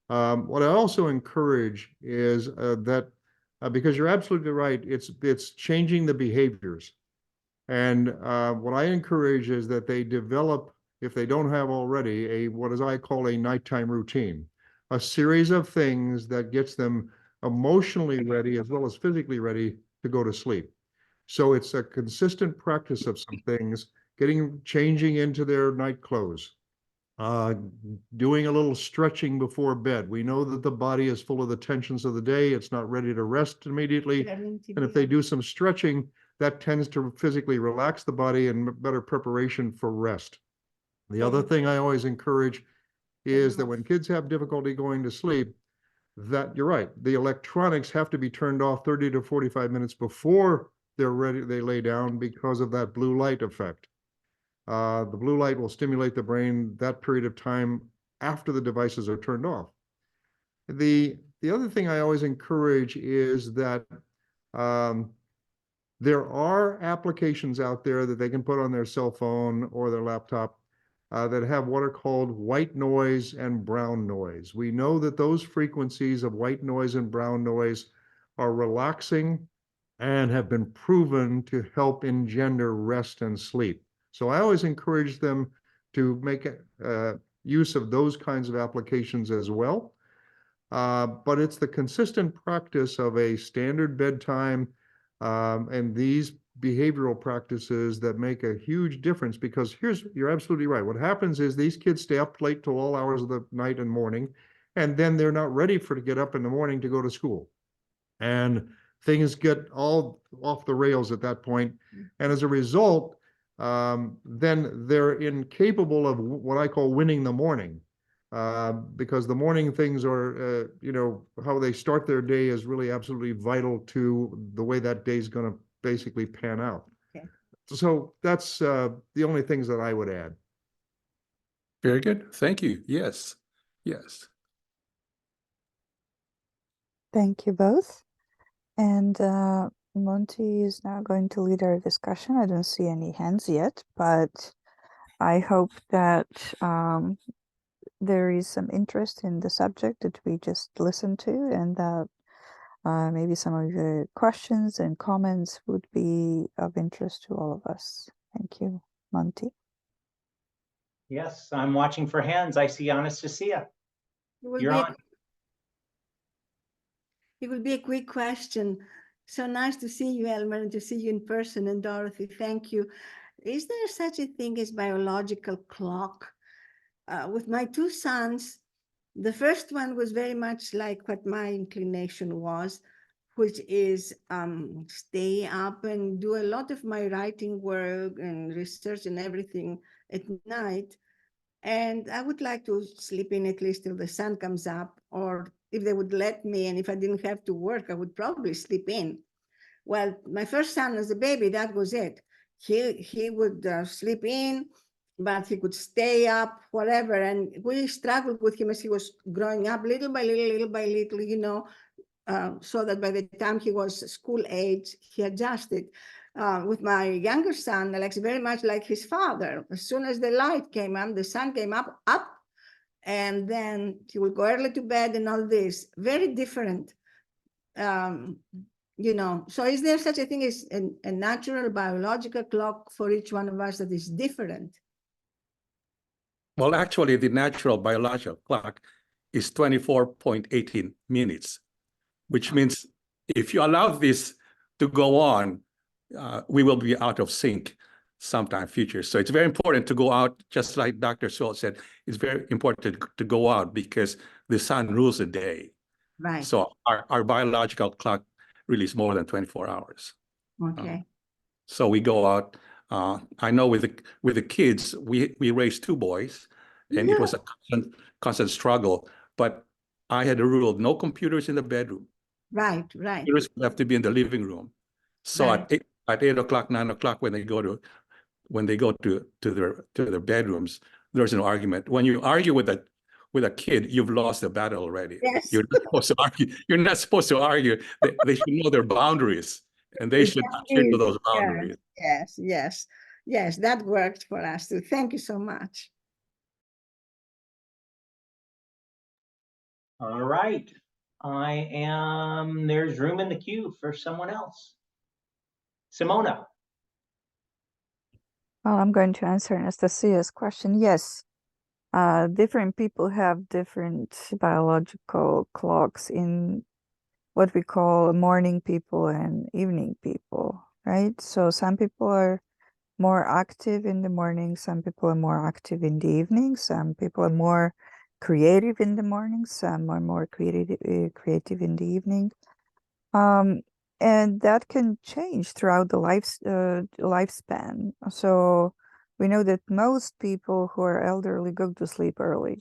S10: what I also encourage is that because you're absolutely right, it's changing the behaviors. And what I encourage is that they develop, if they don't have already, what as I call a nighttime routine, a series of things that gets them emotionally ready as well as physically ready to go to sleep. So it's a consistent practice of some things, changing into their night clothes, doing a little stretching before bed. We know that the body is full of the tensions of the day. It's not ready to rest immediately. And if they do some stretching, that tends to physically relax the body and better preparation for rest. The other thing I always encourage is that when kids have difficulty going to sleep, that you're right, the electronics have to be turned off 30 to 45 minutes before they're ready, they lay down, because of that blue light effect. The blue light will stimulate the brain that period of time after the devices are turned off. The other thing I always encourage is that there are applications out there that they can put on their cell phone or their laptop that have what are called white noise and brown noise. We know that those frequencies of white noise and brown noise are relaxing and have been proven to help engender rest and sleep. So I always encourage them to make use of those kinds of applications as well. But it's the consistent practice of a standard bedtime and these behavioral practices that make a huge difference, because you're absolutely right. What happens is these kids stay up late till all hours of the night and morning, and then they're not ready to get up in the morning to go to school. And things get all off the rails at that point. And as a result, then they're incapable of what I call winning the morning. Because the morning things are, how they start their day is really absolutely vital to the way that day's going to basically pan out. Okay. So that's the only things that I would add.
S9: Very good. Thank you. Yes. Yes.
S1: Thank you both. And Monty is now going to lead our discussion. I don't see any hands yet, but I hope that there is some interest in the subject that we just listened to, and that maybe some of the questions and comments would be of interest to all of us. Thank you, Monty.
S8: Yes, I'm watching for hands. I see Anastasia. You're on.
S11: It will be a quick question. So nice to see you, Elmer, and to see you in person. And Dorothy, thank you. Is there such a thing as biological clock? With my 2 sons, the first one was very much like what my inclination was, which is stay up and do a lot of my writing work and research and everything at night. And I would like to sleep in at least till the sun comes up, or if they would let me, and if I didn't have to work, I would probably sleep in. Well, my first son as a baby, that was it. He would sleep in, but he could stay up, whatever. And we struggled with him as he was growing up, little by little, so that by the time he was school age, he adjusted. With my younger son, Alex, very much like his father. As soon as the light came on, the sun came up, and then he would go early to bed and all this. Very different. So is there such a thing as a natural biological clock for each one of us that is different?
S9: Well, actually, the natural biological clock is 24.18 minutes, which means if you allow this to go on, we will be out of sync sometime future. So it's very important to go out, just like Dr. Seheult said, it's very important to go out because the sun rules the day.
S11: Right.
S9: So our biological clock really is more than 24 hours.
S11: Okay.
S9: So we go out. I know with the kids, we raised 2 boys, and it was a constant struggle. But I had a rule: no computers in the bedroom.
S11: Right, right.
S9: Computers have to be in the living room. So
S11: Right.
S9: at 8 o'clock, 9 o'clock, when they go to their bedrooms, there's an argument. When you argue with a kid, you've lost the battle already.
S11: Yes.
S9: You're not supposed to argue. You're not supposed to argue. They should know their boundaries, and they should adhere to those boundaries.
S11: Yes, yes, yes, that worked for us too. Thank you so much.
S8: All right. There's room in the queue for someone else. Simona.
S1: Well, I'm going to answer Anastasia's question. Yes, different people have different biological clocks in what we call morning people and evening people, right? So some people are more active in the morning, some people are more active in the evening, some people are more creative in the morning, some are more creative in the evening. And that can change throughout the lifespan. So we know that most people who are elderly go to sleep early.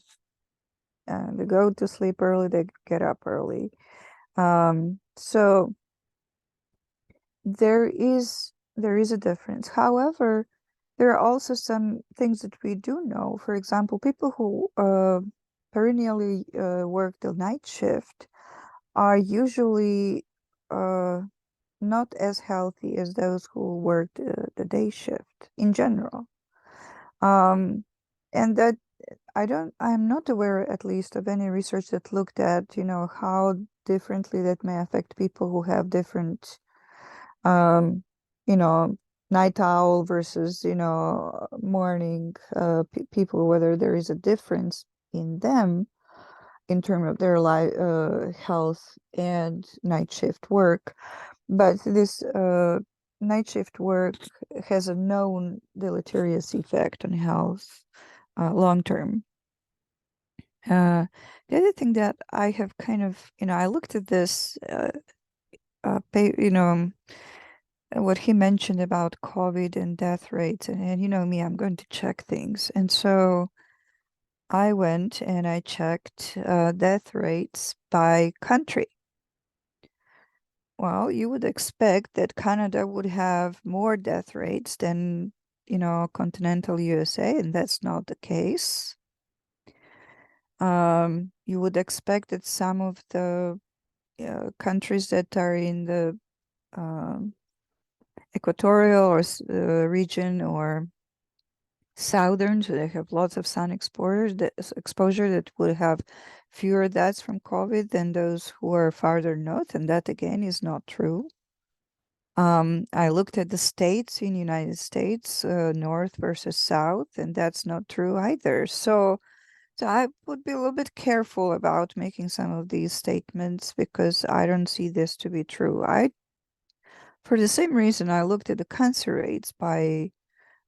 S1: They go to sleep early, they get up early. So there is a difference. However, there are also some things that we do know. For example, people who perennially work the night shift are usually not as healthy as those who work the day shift in general. And that I'm not aware, at least, of any research that looked at, how differently that may affect people who have different, night owl versus, morning people, whether there is a difference in them in terms of their health and night shift work. But this night shift work has a known deleterious effect on health long term. The other thing that I have kind of, I looked at this, what he mentioned about COVID and death rates, and you know me, I'm going to check things. And so I went and I checked death rates by country. Well, you would expect that Canada would have more death rates than, continental USA, and that's not the case. You would expect that some of the countries that are in the equatorial or region or southern, so they have lots of sun exposure that would have fewer deaths from COVID than those who are farther north, and that again is not true. I looked at the states in the United States, north versus south, and that's not true either. So I would be a little bit careful about making some of these statements because I don't see this to be true. For the same reason, I looked at the cancer rates by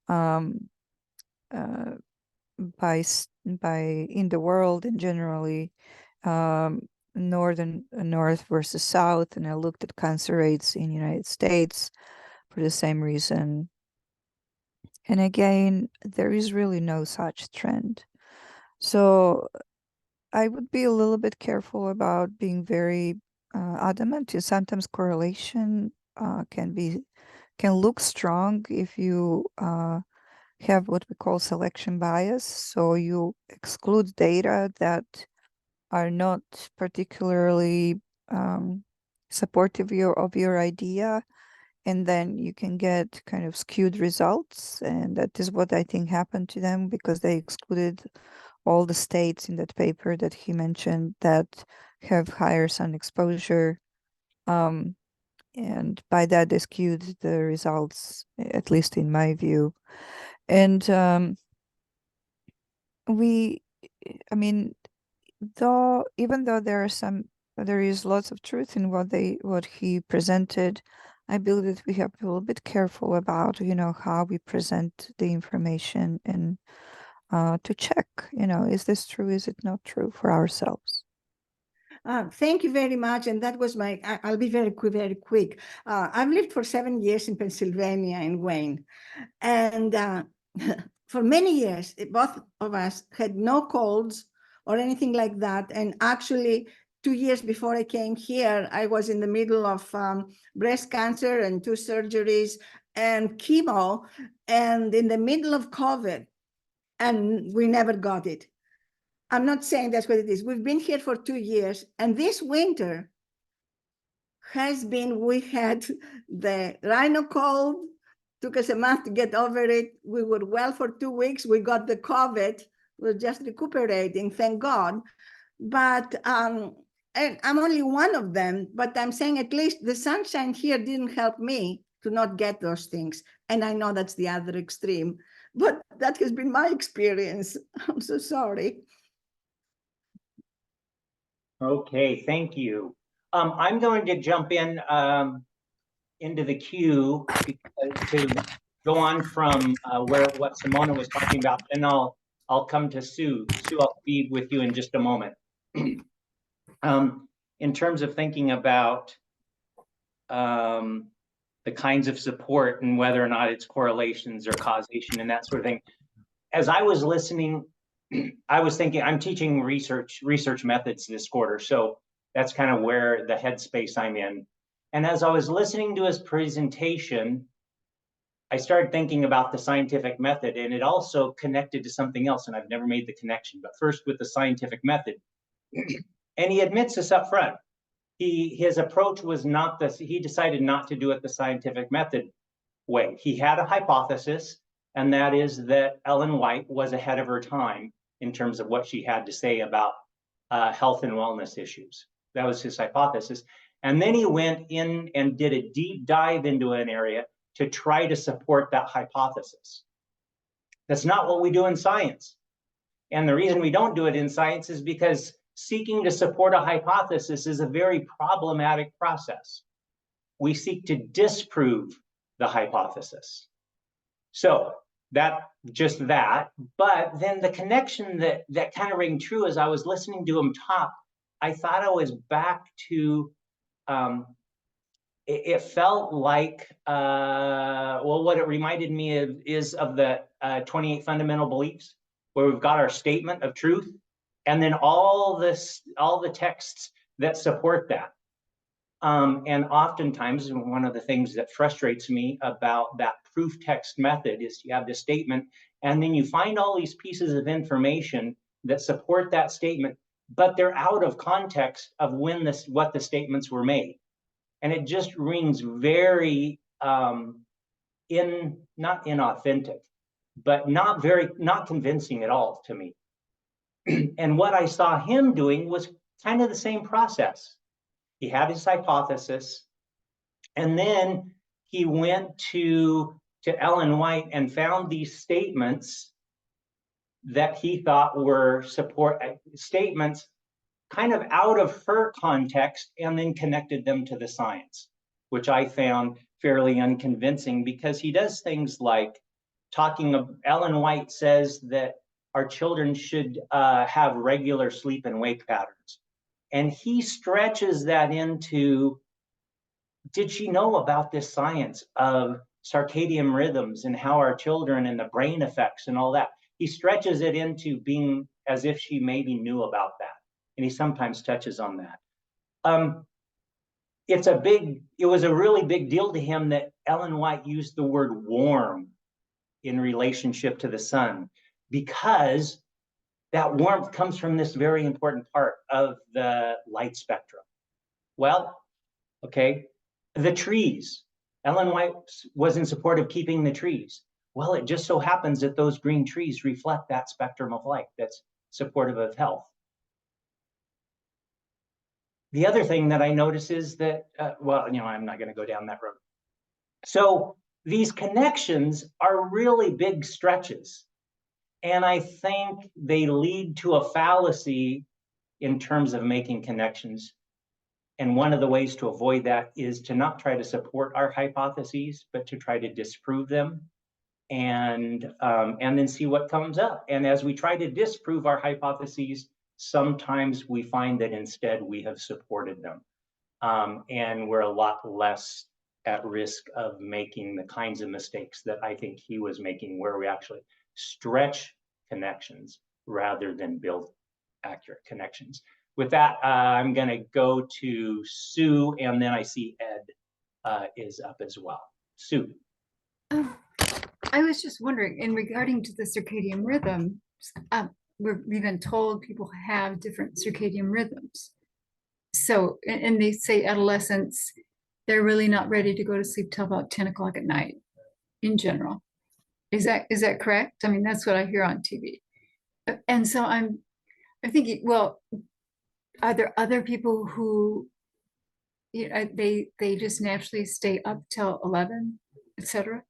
S1: in the world and generally north versus south, and I looked at cancer rates in the United States for the same reason. And again, there is really no such trend. So I would be a little bit careful about being very adamant. Sometimes correlation can look strong if you have what we call selection bias. So you exclude data that are not particularly supportive of your idea, and then you can get kind of skewed results. And that is what I think happened to them because they excluded all the states in that paper that he mentioned that have higher sun exposure. And by that, they skewed the results, at least in my view. And I mean, even though there is lots of truth in what he presented, I believe that we have to be a little bit careful about, how we present the information and to check, is this true? Is it not true for ourselves?
S11: Thank you very much. And that was I'll be very quick. I've lived for 7 years in Pennsylvania in Wayne. And for many years, both of us had no colds or anything like that. And actually, 2 years before I came here, I was in the middle of breast cancer and 2 surgeries and chemo, and in the middle of COVID, and we never got it. I'm not saying that's what it is. We've been here for 2 years, and this winter we had the rhino cold, took us a month to get over it. We were well for 2 weeks. We got the COVID. We're just recuperating, thank God. But and I'm only one of them, but I'm saying at least the sunshine here didn't help me to not get those things. And I know that's the other extreme, but that has been my experience. I'm so sorry.
S8: Okay, thank you. I'm going to jump into the queue to go on from what Simona was talking about, and I'll come to Sue. Sue, I'll be with you in just a moment. In terms of thinking about the kinds of support and whether or not it's correlations or causation and that sort of thing, as I was listening, I was thinking, I'm teaching research methods this quarter, so that's kind of where the headspace I'm in. And as I was listening to his presentation, I started thinking about the scientific method, and it also connected to something else, and I've never made the connection, but first with the scientific method. And he admits this up front. His approach was not this, he decided not to do it the scientific method way. He had a hypothesis, and that is that Ellen White was ahead of her time in terms of what she had to say about health and wellness issues. That was his hypothesis. And then he went in and did a deep dive into an area to try to support that hypothesis. That's not what we do in science. And the reason we don't do it in science is because seeking to support a hypothesis is a very problematic process. We seek to disprove the hypothesis. So but then the connection that kind of rang true as I was listening to him talk, I thought I was back to, it felt like, what it reminded me of is of the 28 fundamental beliefs, where we've got our statement of truth, and then all the texts that support that. And oftentimes, one of the things that frustrates me about that proof text method is you have the statement, and then you find all these pieces of information that support that statement, but they're out of context of what the statements were made. And it just rings very not inauthentic, but not convincing at all to me. And what I saw him doing was kind of the same process. He had his hypothesis, and then he went to Ellen White and found these statements that he thought were statements kind of out of her context, and then connected them to the science, which I found fairly unconvincing, because he does things like Ellen White says that our children should have regular sleep and wake patterns. And he stretches that into, did she know about this science of circadian rhythms and how our children and the brain effects and all that? He stretches it into being as if she maybe knew about that. And he sometimes touches on that. It was a really big deal to him that Ellen White used the word warm in relationship to the sun, because that warmth comes from this very important part of the light spectrum. Well, okay, the trees. Ellen White was in support of keeping the trees. Well, it just so happens that those green trees reflect that spectrum of light that's supportive of health. The other thing that I notice is that, I'm not going to go down that road. So these connections are really big stretches. And I think they lead to a fallacy in terms of making connections. And one of the ways to avoid that is to not try to support our hypotheses, but to try to disprove them, and then see what comes up. And as we try to disprove our hypotheses, sometimes we find that instead we have supported them. And we're a lot less at risk of making the kinds of mistakes that I think he was making, where we actually stretch connections rather than build accurate connections. With that, I'm going to go to Sue, and then I see Ed is up as well. Sue.
S12: I was just wondering, in regarding to the circadian rhythm, we've been told people have different circadian rhythms. So, and they say adolescents, they're really not ready to go to sleep till about 10 o'clock at night in general. Is that correct? I mean, that's what I hear on TV. And so I'm thinking, well, are there other people who, you know, they just naturally stay up till 11, etc.?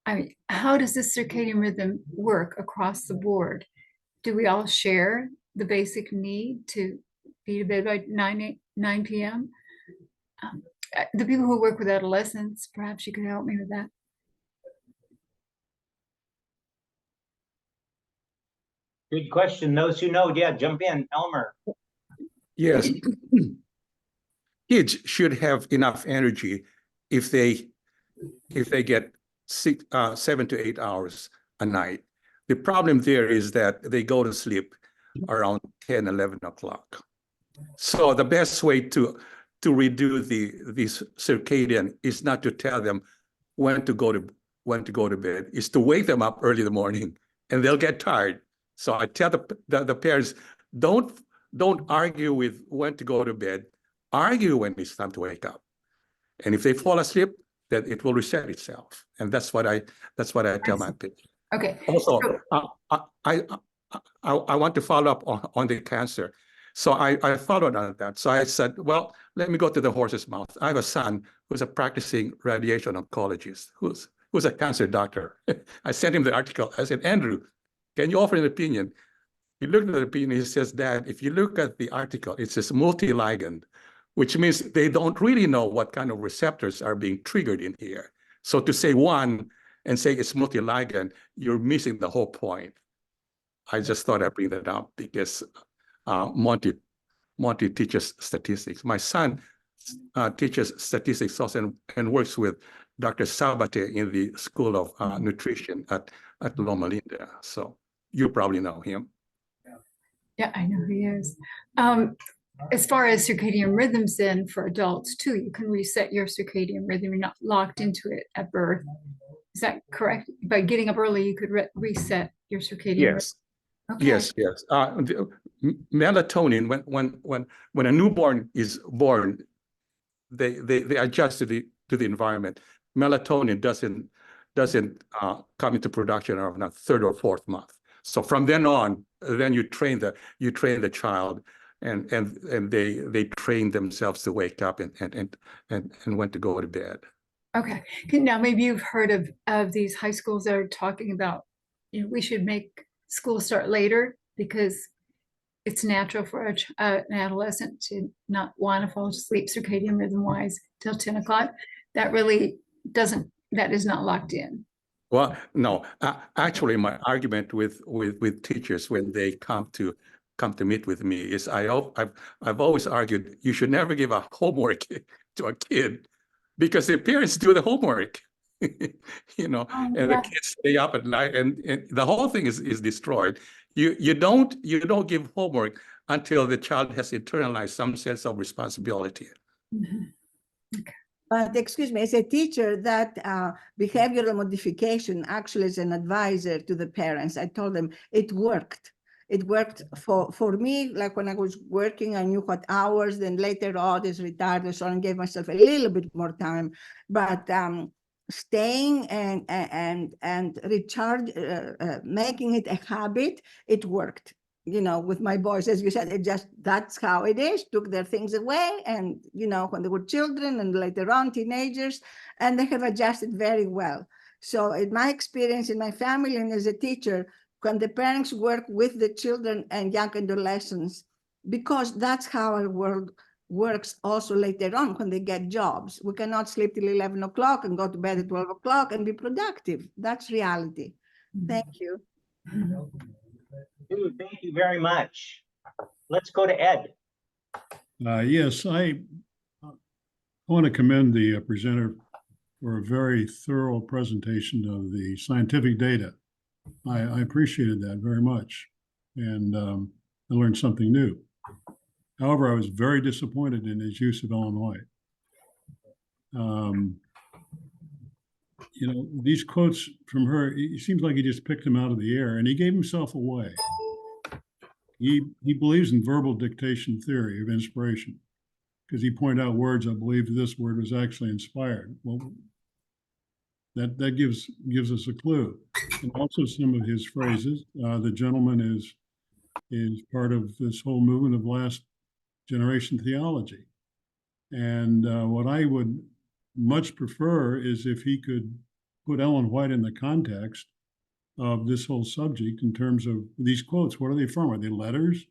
S12: I mean, how does this circadian rhythm work across the board? Do we all share the basic need to be to bed by 9 p.m.? The people who work with adolescents, perhaps you could help me with that.
S8: Good question. Those who know, yeah, jump in. Elmer.
S9: Yes. Kids should have enough energy if they get 7 to 8 hours a night. The problem there is that they go to sleep around 10, 11 o'clock. So the best way to redo these circadian is not to tell them when to go to bed, is to wake them up early in the morning, and they'll get tired. So I tell the parents, don't argue with when to go to bed, argue when it's time to wake up. And if they fall asleep, then it will reset itself. And that's what I tell my patients.
S12: Okay.
S9: Also, I want to follow up on the cancer. So I followed on that. So I said, well, let me go to the horse's mouth. I have a son who's a practicing radiation oncologist, who's a cancer doctor. I sent him the article. I said, Andrew, can you offer an opinion? He looked at the opinion. He says, Dad, if you look at the article, it says multi-ligand, which means they don't really know what kind of receptors are being triggered in here. So to say one and say it's multi-ligand, you're missing the whole point. I just thought I'd bring that up because Monty teaches statistics. My son teaches statistics also and works with Dr. Sabbath in the School of Nutrition at Loma. So you probably know him.
S12: Yeah, I know who he is. As far as circadian rhythms, then for adults too, you can reset your circadian rhythm. You're not locked into it at birth. Is that correct? By getting up early, you could reset your circadian rhythm. Okay.
S9: Yes. Melatonin, when a newborn is born, they adjust to the environment. Melatonin doesn't come into production around the third or fourth month. So from then on, then you train the child, and they train themselves to wake up and when to go to bed.
S12: Okay. Now maybe you've heard of these high schools that are talking about, you know, we should make school start later because it's natural for an adolescent to not want to fall asleep circadian rhythm wise till 10 o'clock. That really that is not locked in.
S9: Well, no, actually my argument with teachers when they come to meet with me is I've always argued you should never give a homework to a kid because the parents do the homework. You know, and the kids stay up at night, and the whole thing is destroyed. You don't give homework until the child has internalized some sense of responsibility.
S12: Mm-hmm. Okay.
S11: But excuse me, as a teacher, that behavioral modification actually is an advisor to the parents. I told them it worked. It worked for me, like when I was working, I knew what hours, then later on is retired, so I gave myself a little bit more time. But staying and recharge, making it a habit, it worked. You know, with my boys, as you said, that's how it is, took their things away. And, you know, when they were children and later on teenagers, and they have adjusted very well. So in my experience in my family and as a teacher, when the parents work with the children and young adolescents, because that's how our world works also later on when they get jobs. We cannot sleep till 11 o'clock and go to bed at 12 o'clock and be productive. That's reality. Thank you.
S8: Dude, thank you very much. Let's go to Ed.
S13: Yes, I want to commend the presenter for a very thorough presentation of the scientific data. I appreciated that very much, and I learned something new. However, I was very disappointed in his use of Ellen White. You know, these quotes from her, it seems like he just picked them out of the air, and he gave himself away. He believes in verbal dictation theory of inspiration, because he pointed out words. I believe this word was actually inspired. Well, that gives us a clue. And also some of his phrases. The gentleman is part of this whole movement of last generation theology. And what I would much prefer is if he could put Ellen White in the context of this whole subject in terms of these quotes. What are they from? Are they letters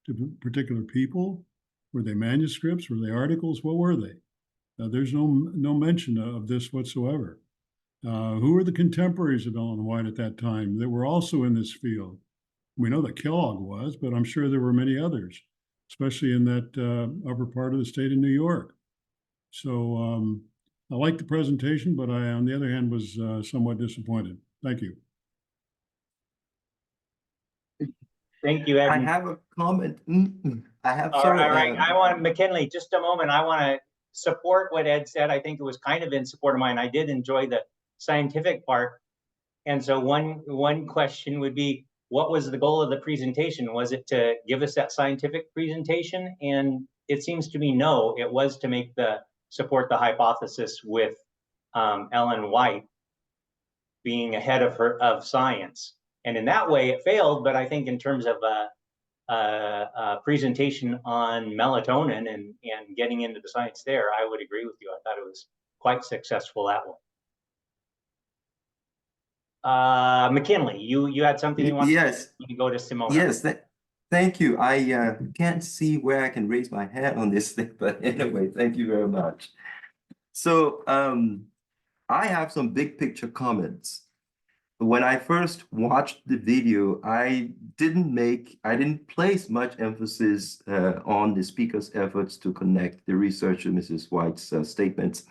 S13: to particular people? Were they manuscripts? Were they articles? What were they? There's no mention of this whatsoever. Who were the contemporaries of Ellen White at that time that were also in this field? We know that Kellogg was, but I'm sure there were many others, especially in that upper part of the state of New York. So I liked the presentation, but I, on the other hand, was somewhat disappointed. Thank you.
S8: Thank you, Ed.
S3: I have a comment. I have,
S8: All
S3: sorry.
S8: right. I want, McKinley, just a moment. I want to support what Ed said. I think it was kind of in support of mine. I did enjoy the scientific part. And so one question would be, what was the goal of the presentation? Was it to give us that scientific presentation? And it seems to me, no, it was to support the hypothesis with Ellen White being ahead of science. And in that way it failed, but I think in terms of a presentation on melatonin and getting into the science there, I would agree with you. I thought it was quite successful, that one. McKinley, you had something you wanted to go to Simona.
S3: Yes, thank you. I can't see where I can raise my hand on this thing, but anyway, thank you very much. So I have some big picture comments. When I first watched the video, I didn't place much emphasis on the speaker's efforts to connect the researcher, Mrs. White's statements.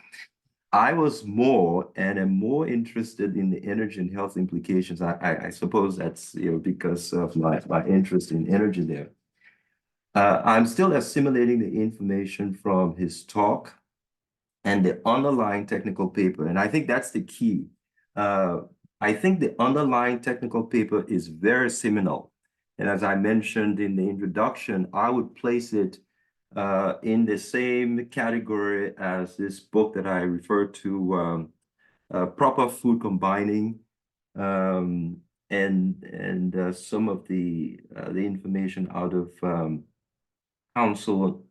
S3: I was more and am more interested in the energy and health implications. I suppose that's because of my interest in energy there. I'm still assimilating the information from his talk and the underlying technical paper, and I think that's the key. I think the underlying technical paper is very seminal. And as I mentioned in the introduction, I would place it in the same category as this book that I referred to, Proper Food Combining, and some of the information out of Council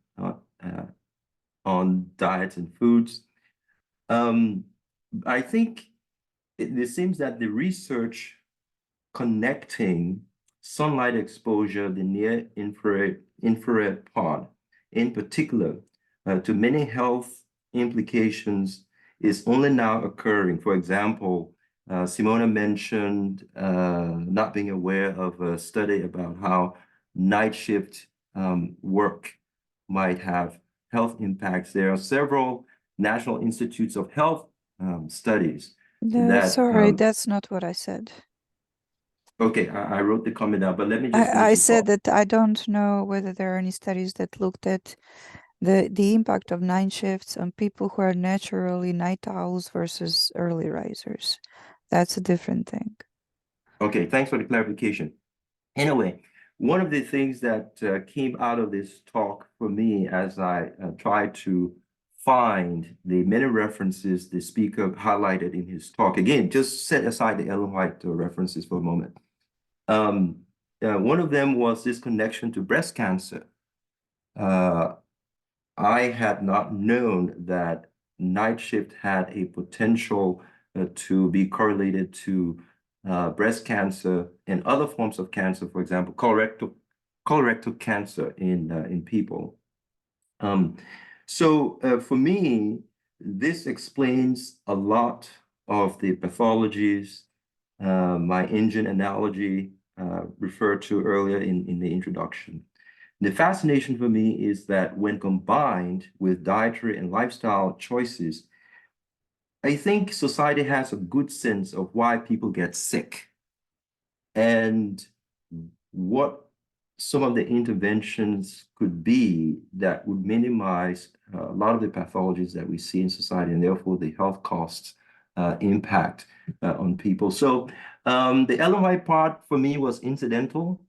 S3: on Diets and Foods. I think it seems that the research connecting sunlight exposure, the near infrared part in particular, to many health implications is only now occurring. For example, Simona mentioned not being aware of a study about how night shift work might have health impacts. There are several National Institutes of Health studies.
S1: No, sorry, that's not what I said.
S3: Okay, I wrote the comment down, but let me just
S1: I said that I don't know whether there are any studies that looked at the impact of night shifts on people who are naturally night owls versus early risers. That's a different thing.
S3: Okay, thanks for the clarification. Anyway, one of the things that came out of this talk for me as I tried to find the many references the speaker highlighted in his talk. Again, just set aside the Ellen White references for a moment. One of them was this connection to breast cancer. I had not known that night shift had a potential to be correlated to breast cancer, and other forms of cancer, for example, colorectal cancer in people. So for me, this explains a lot of the pathologies, my engine analogy referred to earlier in the introduction. The fascination for me is that when combined with dietary and lifestyle choices, I think society has a good sense of why people get sick and what some of the interventions could be that would minimize a lot of the pathologies that we see in society and therefore the health costs impact on people. So the Ellen White part for me was incidental.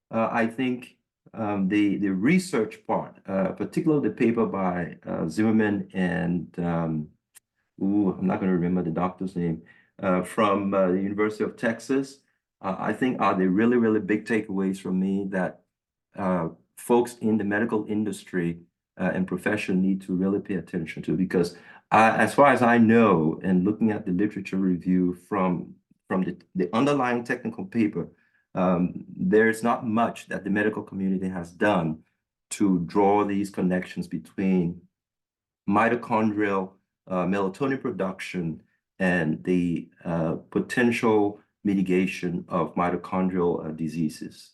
S3: I think the research part, particularly the paper by Zimmerman and I'm not going to remember the doctor's name, from the University of Texas, I think are the really, really big takeaways from me that folks in the medical industry and profession need to really pay attention to, because as far as I know, and looking at the literature review from the underlying technical paper, there's not much that the medical community has done to draw these connections between mitochondrial melatonin production and the potential mitigation of mitochondrial diseases.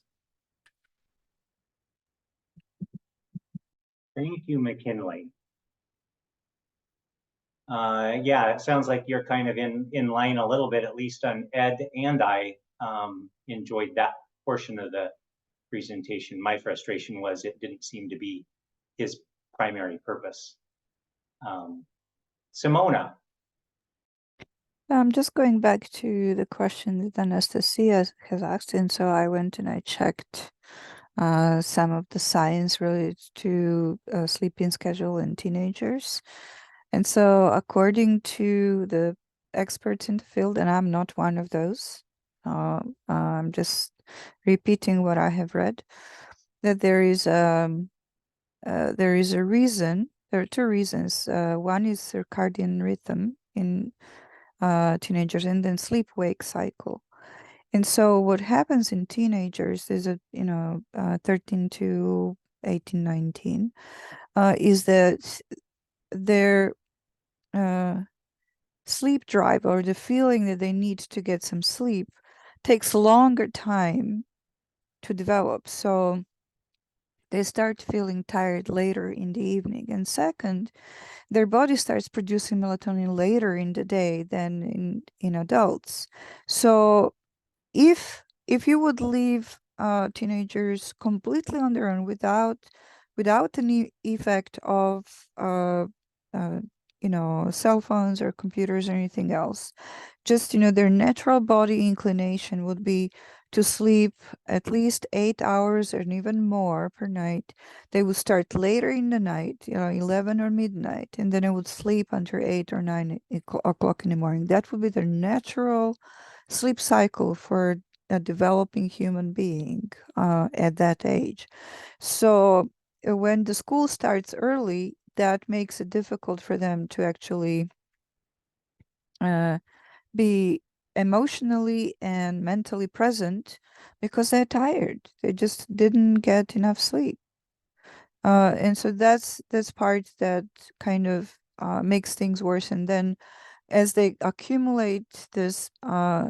S8: Thank you, McKinley. Yeah, it sounds like you're kind of in line a little bit, at least on Ed and I enjoyed that portion of the presentation. My frustration was it didn't seem to be his primary purpose. Simona.
S1: I'm just going back to the question that Anastasia has asked, and so I went and I checked some of the science related to sleeping schedule in teenagers. And so according to the experts in the field, and I'm not one of those, I'm just repeating what I have read, that there is a reason, there are two reasons. One is circadian rhythm in teenagers, and then sleep-wake cycle. And so what happens in teenagers is 13 to 18, 19, is that their sleep drive, or the feeling that they need to get some sleep, takes longer time to develop. So they start feeling tired later in the evening. And second, their body starts producing melatonin later in the day than in adults. So if you would leave teenagers completely on their own without any effect of cell phones or computers or anything else, just their natural body inclination would be to sleep at least 8 hours or even more per night. They would start later in the night, 11 or midnight, and then they would sleep until 8 or 9 o'clock in the morning. That would be their natural sleep cycle for a developing human being at that age. So when the school starts early, that makes it difficult for them to actually be emotionally and mentally present, because they're tired. They just didn't get enough sleep. And so that's part that kind of makes things worse. And then as they accumulate this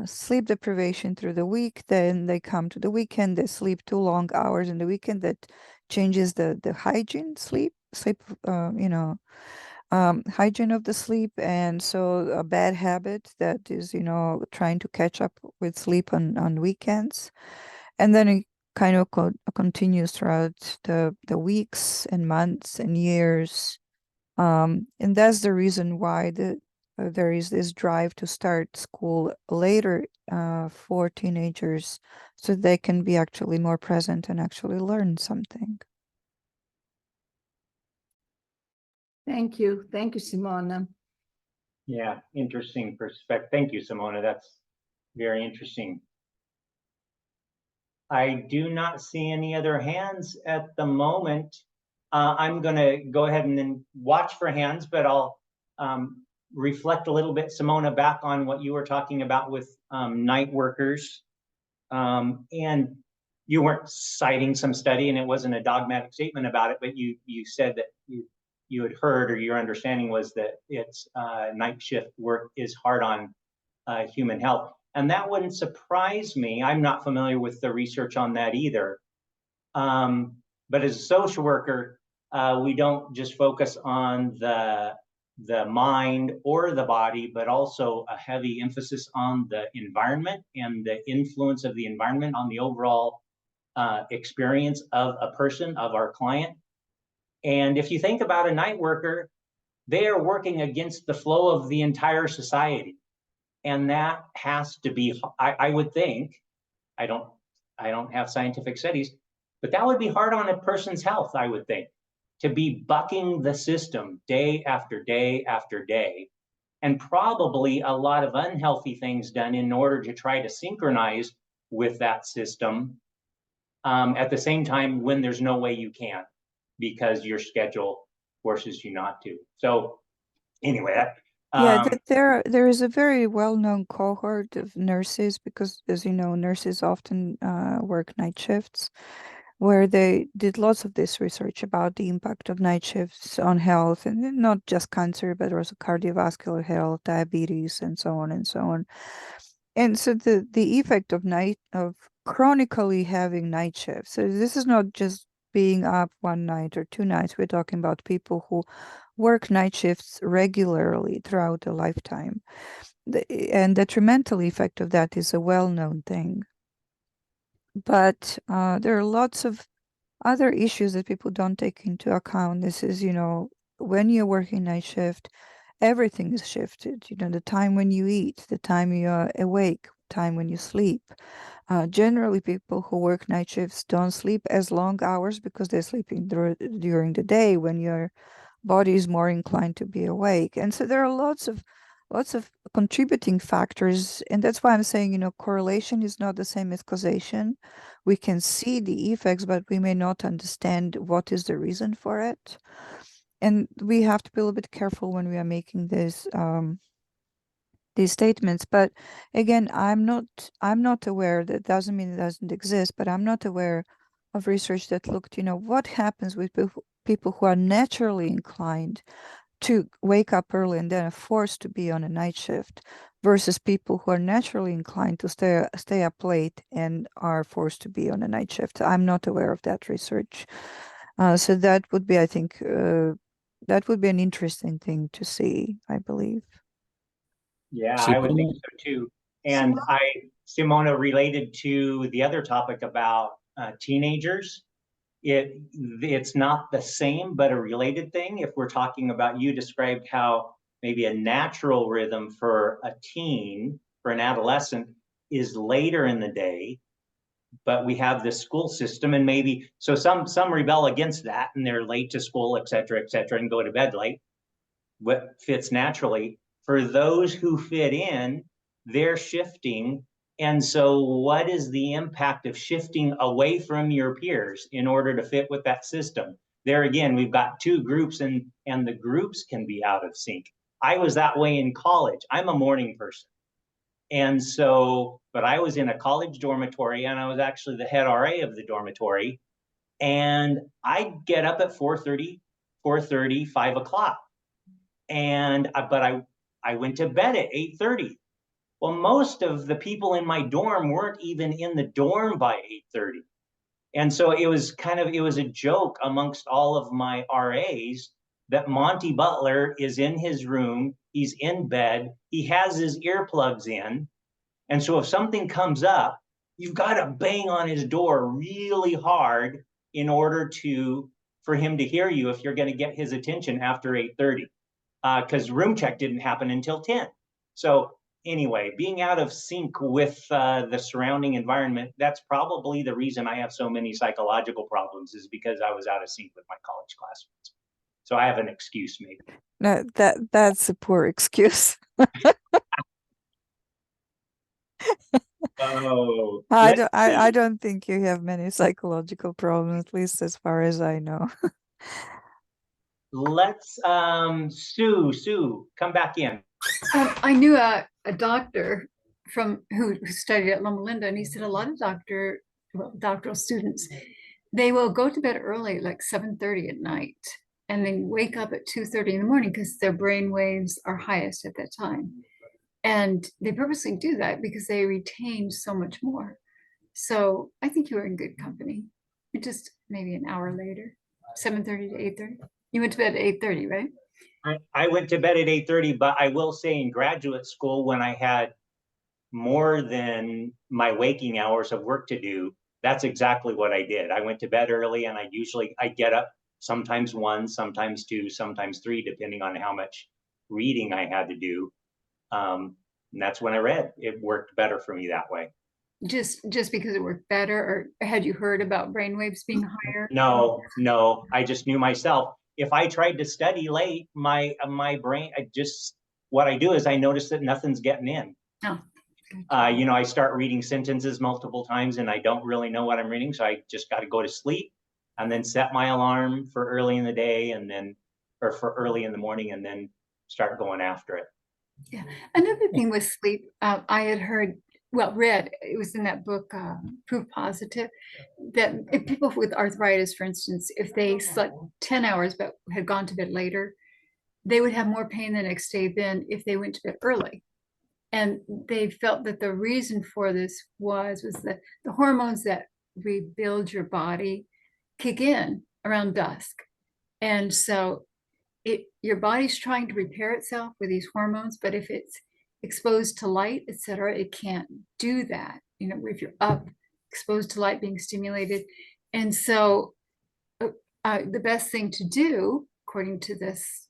S1: sleep deprivation through the week, then they come to the weekend, they sleep too long hours in the weekend. That changes the hygiene, sleep, hygiene of the sleep. And so a bad habit that is, trying to catch up with sleep on weekends. And then it kind of continues throughout the weeks and months and years. And that's the reason why there is this drive to start school later for teenagers, so they can be actually more present and actually learn something.
S11: Thank you. Thank you, Simona.
S8: Yeah, interesting perspective. Thank you, Simona. That's very interesting. I do not see any other hands at the moment. I'm going to go ahead and then watch for hands, but I'll reflect a little bit, Simona, back on what you were talking about with night workers. And you weren't citing some study, and it wasn't a dogmatic statement about it, but you said that you had heard, or your understanding was that it's night shift work is hard on human health. And that wouldn't surprise me. I'm not familiar with the research on that either. But as a social worker, we don't just focus on the mind or the body, but also a heavy emphasis on the environment and the influence of the environment on the overall experience of a person, of our client. And if you think about a night worker, they are working against the flow of the entire society. And that has to be, I would think, I don't have scientific studies, but that would be hard on a person's health, I would think, to be bucking the system day after day after day, and probably a lot of unhealthy things done in order to try to synchronize with that system at the same time when there's no way you can because your schedule forces you not to. So anyway,
S1: Yeah, there is a very well-known cohort of nurses because, as you know, nurses often work night shifts, where they did lots of this research about the impact of night shifts on health, and not just cancer, but also cardiovascular health, diabetes, and so on and so on. And so the effect of chronically having night shifts. So this is not just being up one night or two nights. We're talking about people who work night shifts regularly throughout a lifetime. And the detrimental effect of that is a well-known thing. But there are lots of other issues that people don't take into account. This is, when you're working night shift, everything is shifted. The time when you eat, the time you're awake, time when you sleep. Generally, people who work night shifts don't sleep as long hours because they're sleeping during the day when your body is more inclined to be awake. And so there are lots of contributing factors, and that's why I'm saying, correlation is not the same as causation. We can see the effects, but we may not understand what is the reason for it. And we have to be a little bit careful when we are making these statements. But again, I'm not aware. That doesn't mean it doesn't exist, but I'm not aware of research that looked, what happens with people who are naturally inclined to wake up early and then are forced to be on a night shift versus people who are naturally inclined to stay up late and are forced to be on a night shift. I'm not aware of that research. So that would be, I think, that would be an interesting thing to see, I believe.
S8: Yeah, I would think so too. And Simona, related to the other topic about teenagers, it's not the same, but a related thing. If we're talking about, you described how maybe a natural rhythm for a teen, for an adolescent, is later in the day, but we have this school system, and maybe so some rebel against that, and they're late to school, et cetera, and go to bed late. What fits naturally for those who fit in, they're shifting. And so what is the impact of shifting away from your peers in order to fit with that system? There again, we've got two groups, and the groups can be out of sync. I was that way in college. I'm a morning person. And so, but I was in a college dormitory, and I was actually the head RA of the dormitory. And I'd get up at 4:30, 5 o'clock. But I went to bed at 8:30. Well, most of the people in my dorm weren't even in the dorm by 8:30. And so it was a joke amongst all of my RAs that Monty Butler is in his room, he's in bed, he has his earplugs in. And so if something comes up, you've got to bang on his door really hard in order for him to hear you if you're going to get his attention after 8:30. Because room check didn't happen until 10. So anyway, being out of sync with the surrounding environment, that's probably the reason I have so many psychological problems, is because I was out of sync with my college classmates. So I have an excuse, maybe.
S1: No, that's a poor excuse.
S8: Oh,
S1: I don't think you have many psychological problems, at least as far as I know.
S8: let's, Sue, come back in.
S12: I knew a doctor who studied at Loma, and he said a lot of doctoral students, they will go to bed early, like 7:30 at night, and then wake up at 2:30 in the morning because their brain waves are highest at that time. And they purposely do that because they retain so much more. So I think you were in good company. Just maybe an hour later, 7:30 to 8:30. You went to bed at 8:30, right?
S8: I went to bed at 8:30, but I will say in graduate school, when I had more than my waking hours of work to do, that's exactly what I did. I went to bed early, and I get up sometimes 1, sometimes 2, sometimes 3, depending on how much reading I had to do. And that's when I read. It worked better for me that way.
S12: Just because it worked better, or had you heard about brainwaves being higher?
S8: No, I just knew myself. If I tried to study late, my brain, what I do is I notice that nothing's getting in.
S12: Oh.
S8: I start reading sentences multiple times and I don't really know what I'm reading. So I just got to go to sleep and then set my alarm for early in the day or for early in the morning, and then start going after it.
S12: Yeah. Another thing with sleep, I had read, it was in that book, Proof Positive, that if people with arthritis, for instance, if they slept 10 hours but had gone to bed later, they would have more pain the next day than if they went to bed early. And they felt that the reason for this was that the hormones that rebuild your body kick in around dusk. And so your body's trying to repair itself with these hormones, but if it's exposed to light, etc., it can't do that. If you're up, exposed to light, being stimulated. And so the best thing to do, according to this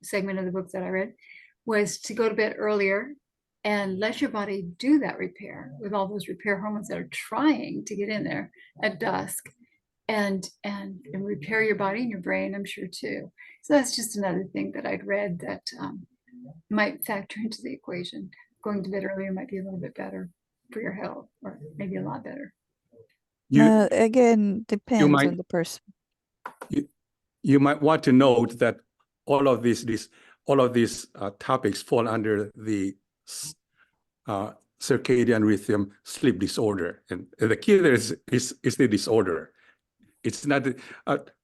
S12: segment of the book that I read, was to go to bed earlier and let your body do that repair with all those repair hormones that are trying to get in there at dusk, and repair your body and your brain, I'm sure, too. So that's just another thing that I'd read that might factor into the equation. Going to bed earlier might be a little bit better for your health, or maybe a lot better.
S1: Again, depends on the person.
S9: You might want to note that all of these topics fall under the circadian rhythm sleep disorder, and the key there is the disorder. It's not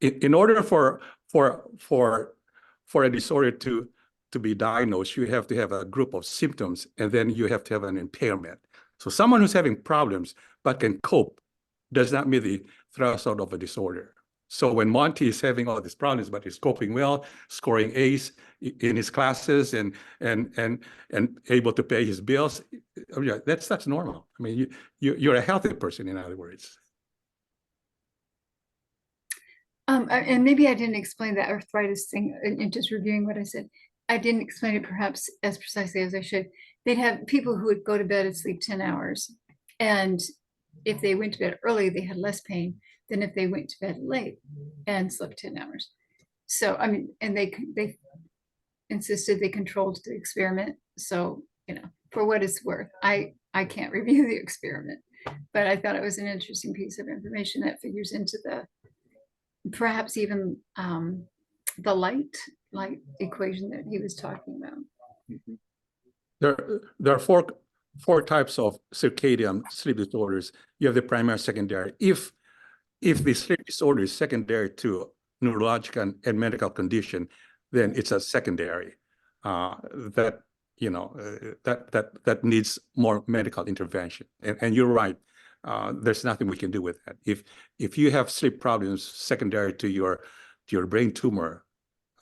S9: in order for a disorder to be diagnosed, you have to have a group of symptoms, and then you have to have an impairment. So someone who's having problems but can cope does not meet the threshold of a disorder. So when Monty is having all these problems, but he's coping well, scoring A's in his classes and able to pay his bills, yeah, that's normal. I mean, you're a healthy person, in other words.
S12: And maybe I didn't explain that arthritis thing in just reviewing what I said. I didn't explain it perhaps as precisely as I should. They'd have people who would go to bed and sleep 10 hours. And if they went to bed early, they had less pain than if they went to bed late and slept 10 hours. So, I mean, and they insisted they controlled the experiment. So, for what it's worth, I can't review the experiment, but I thought it was an interesting piece of information that figures into perhaps even the light equation that he was talking about.
S9: There are four types of circadian sleep disorders. You have the primary, secondary. If the sleep disorder is secondary to neurological and medical condition, then it's a secondary that needs more medical intervention. And you're right. There's nothing we can do with that. If you have sleep problems secondary to your brain tumor,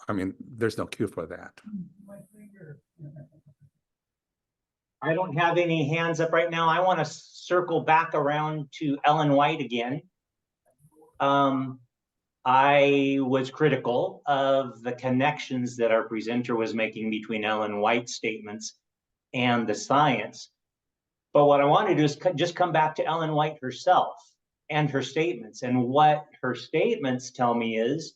S9: I mean, there's no cure for that.
S8: I don't have any hands up right now. I want to circle back around to Ellen White again. I was critical of the connections that our presenter was making between Ellen White's statements and the science. But what I want to do is just come back to Ellen White herself and her statements. And what her statements tell me is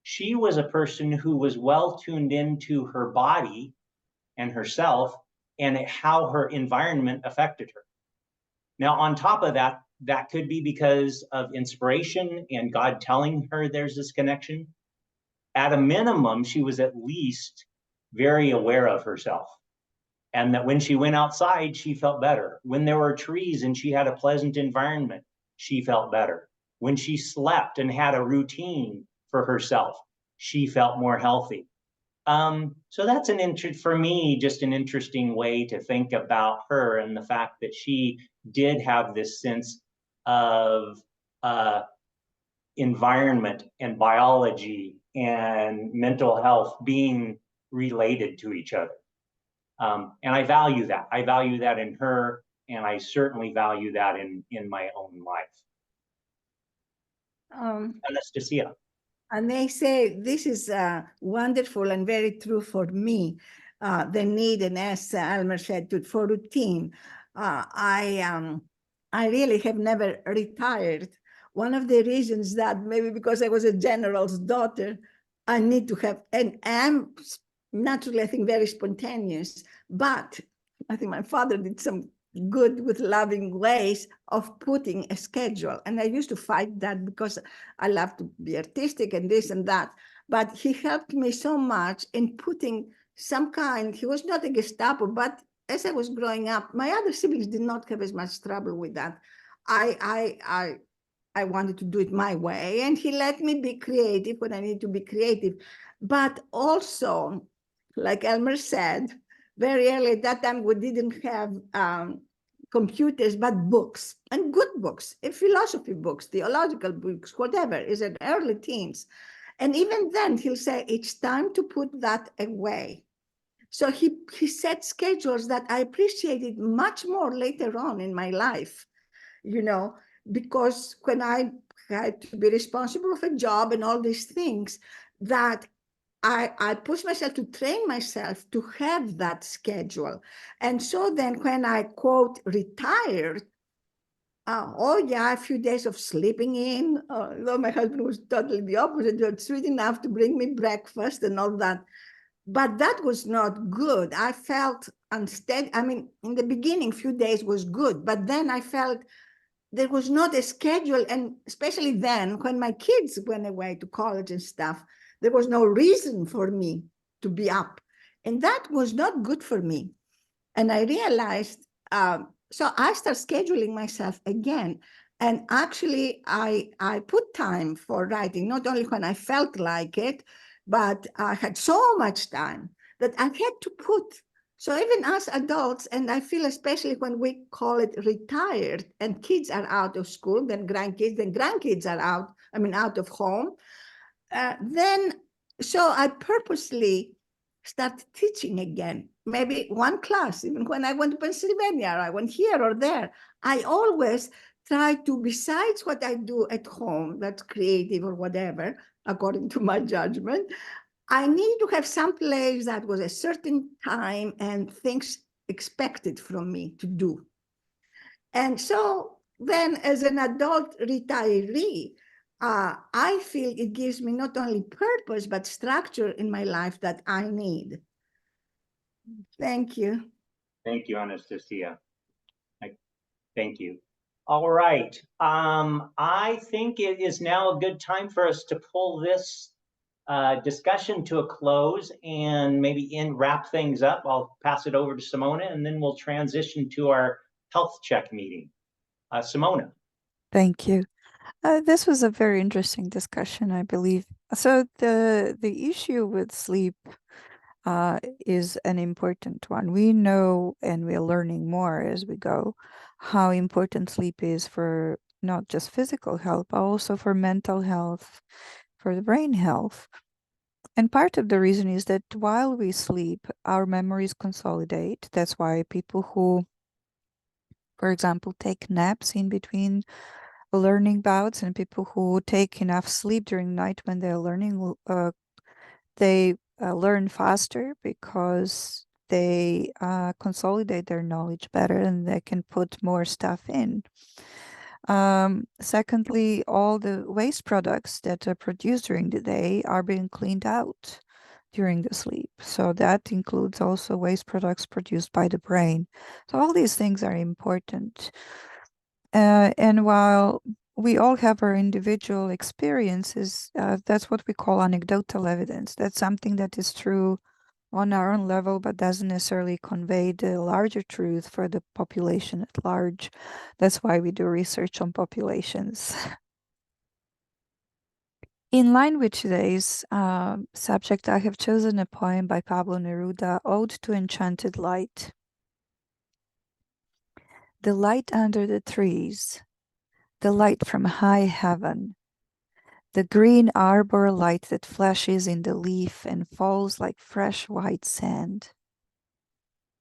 S8: she was a person who was well tuned into her body and herself and how her environment affected her. Now, on top of that, that could be because of inspiration and God telling her there's this connection. at a minimum, she was at least very aware of herself. And that when she went outside, she felt better. When there were trees and she had a pleasant environment, she felt better. When she slept and had a routine for herself, she felt more healthy. So that's for me, just an interesting way to think about her, and the fact that she did have this sense of environment and biology and mental health being related to each other. And I value that. I value that in her, and I certainly value that in my own life. Anastasia.
S11: And they say this is wonderful and very true for me. The need, and as Elmer said, for routine. I really have never retired. One of the reasons that maybe because I was a general's daughter, I need to have, and I'm naturally, I think, very spontaneous, but I think my father did some good with loving ways of putting a schedule. And I used to fight that because I love to be artistic and this and that. But he helped me so much in putting some kind, he was not a Gestapo, but as I was growing up, my other siblings did not have as much trouble with that. I wanted to do it my way, and he let me be creative when I need to be creative. But also, like Elmer said, very early at that time, we didn't have computers, but books, and good books, philosophy books, theological books, whatever, is in early teens. And even then, he'll say, it's time to put that away. So he set schedules that I appreciated much more later on in my life, because when I had to be responsible for a job and all these things, that I pushed myself to train myself to have that schedule. And so then when I, quote, retired, a few days of sleeping in, though my husband was totally the opposite, he was sweet enough to bring me breakfast and all that. But that was not good. I felt unsteady. I mean, in the beginning, few days was good, but then I felt there was not a schedule. And especially then when my kids went away to college and stuff, there was no reason for me to be up. And that was not good for me. And I realized, so I started scheduling myself again. And actually, I put time for writing, not only when I felt like it, but I had so much time that I had to put. So even as adults, and I feel especially when we call it retired and kids are out of school, then grandkids are out of home, so I purposely started teaching again, maybe one class, even when I went to Pennsylvania, or I went here or there. I always try to, besides what I do at home, that's creative or whatever, according to my judgment, I need to have some place that was a certain time and things expected from me to do. And so then as an adult retiree, I feel it gives me not only purpose, but structure in my life that I need. Thank you.
S8: Thank you, Anastasia. Thank you. All right. I think it is now a good time for us to pull this discussion to a close and maybe wrap things up. I'll pass it over to Simona, and then we'll transition to our health check meeting. Simona.
S1: Thank you. This was a very interesting discussion, I believe. So the issue with sleep is an important one. We know, and we're learning more as we go, how important sleep is for not just physical health, but also for mental health, for the brain health. And part of the reason is that while we sleep, our memories consolidate. That's why people who, for example, take naps in between learning bouts, and people who take enough sleep during the night when they're learning, they learn faster because they consolidate their knowledge better and they can put more stuff in. Secondly, all the waste products that are produced during the day are being cleaned out during the sleep. So that includes also waste products produced by the brain. So all these things are important. And while we all have our individual experiences. That's what we call anecdotal evidence. That's something that is true on our own level, but doesn't necessarily convey the larger truth for the population at large. That's why we do research on populations. In line with today's subject, I have chosen a poem by Pablo Neruda, Ode to Enchanted Light. The light under the trees, the light from high heaven, the green arbor light that flashes in the leaf and falls like fresh white sand.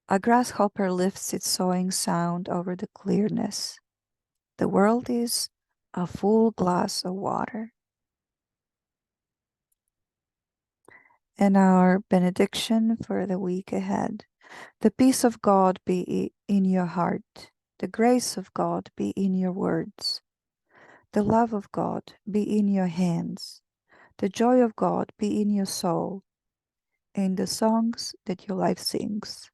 S1: A grasshopper lifts its sawing sound over the clearness. The world is a full glass of water. And our benediction for the week ahead. The peace of God be in your heart. The grace of God be in your words. The love of God be in your hands. The joy of God be in your soul. And the songs that your life sings.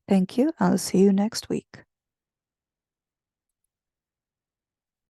S1: Thank you. I'll see you next week.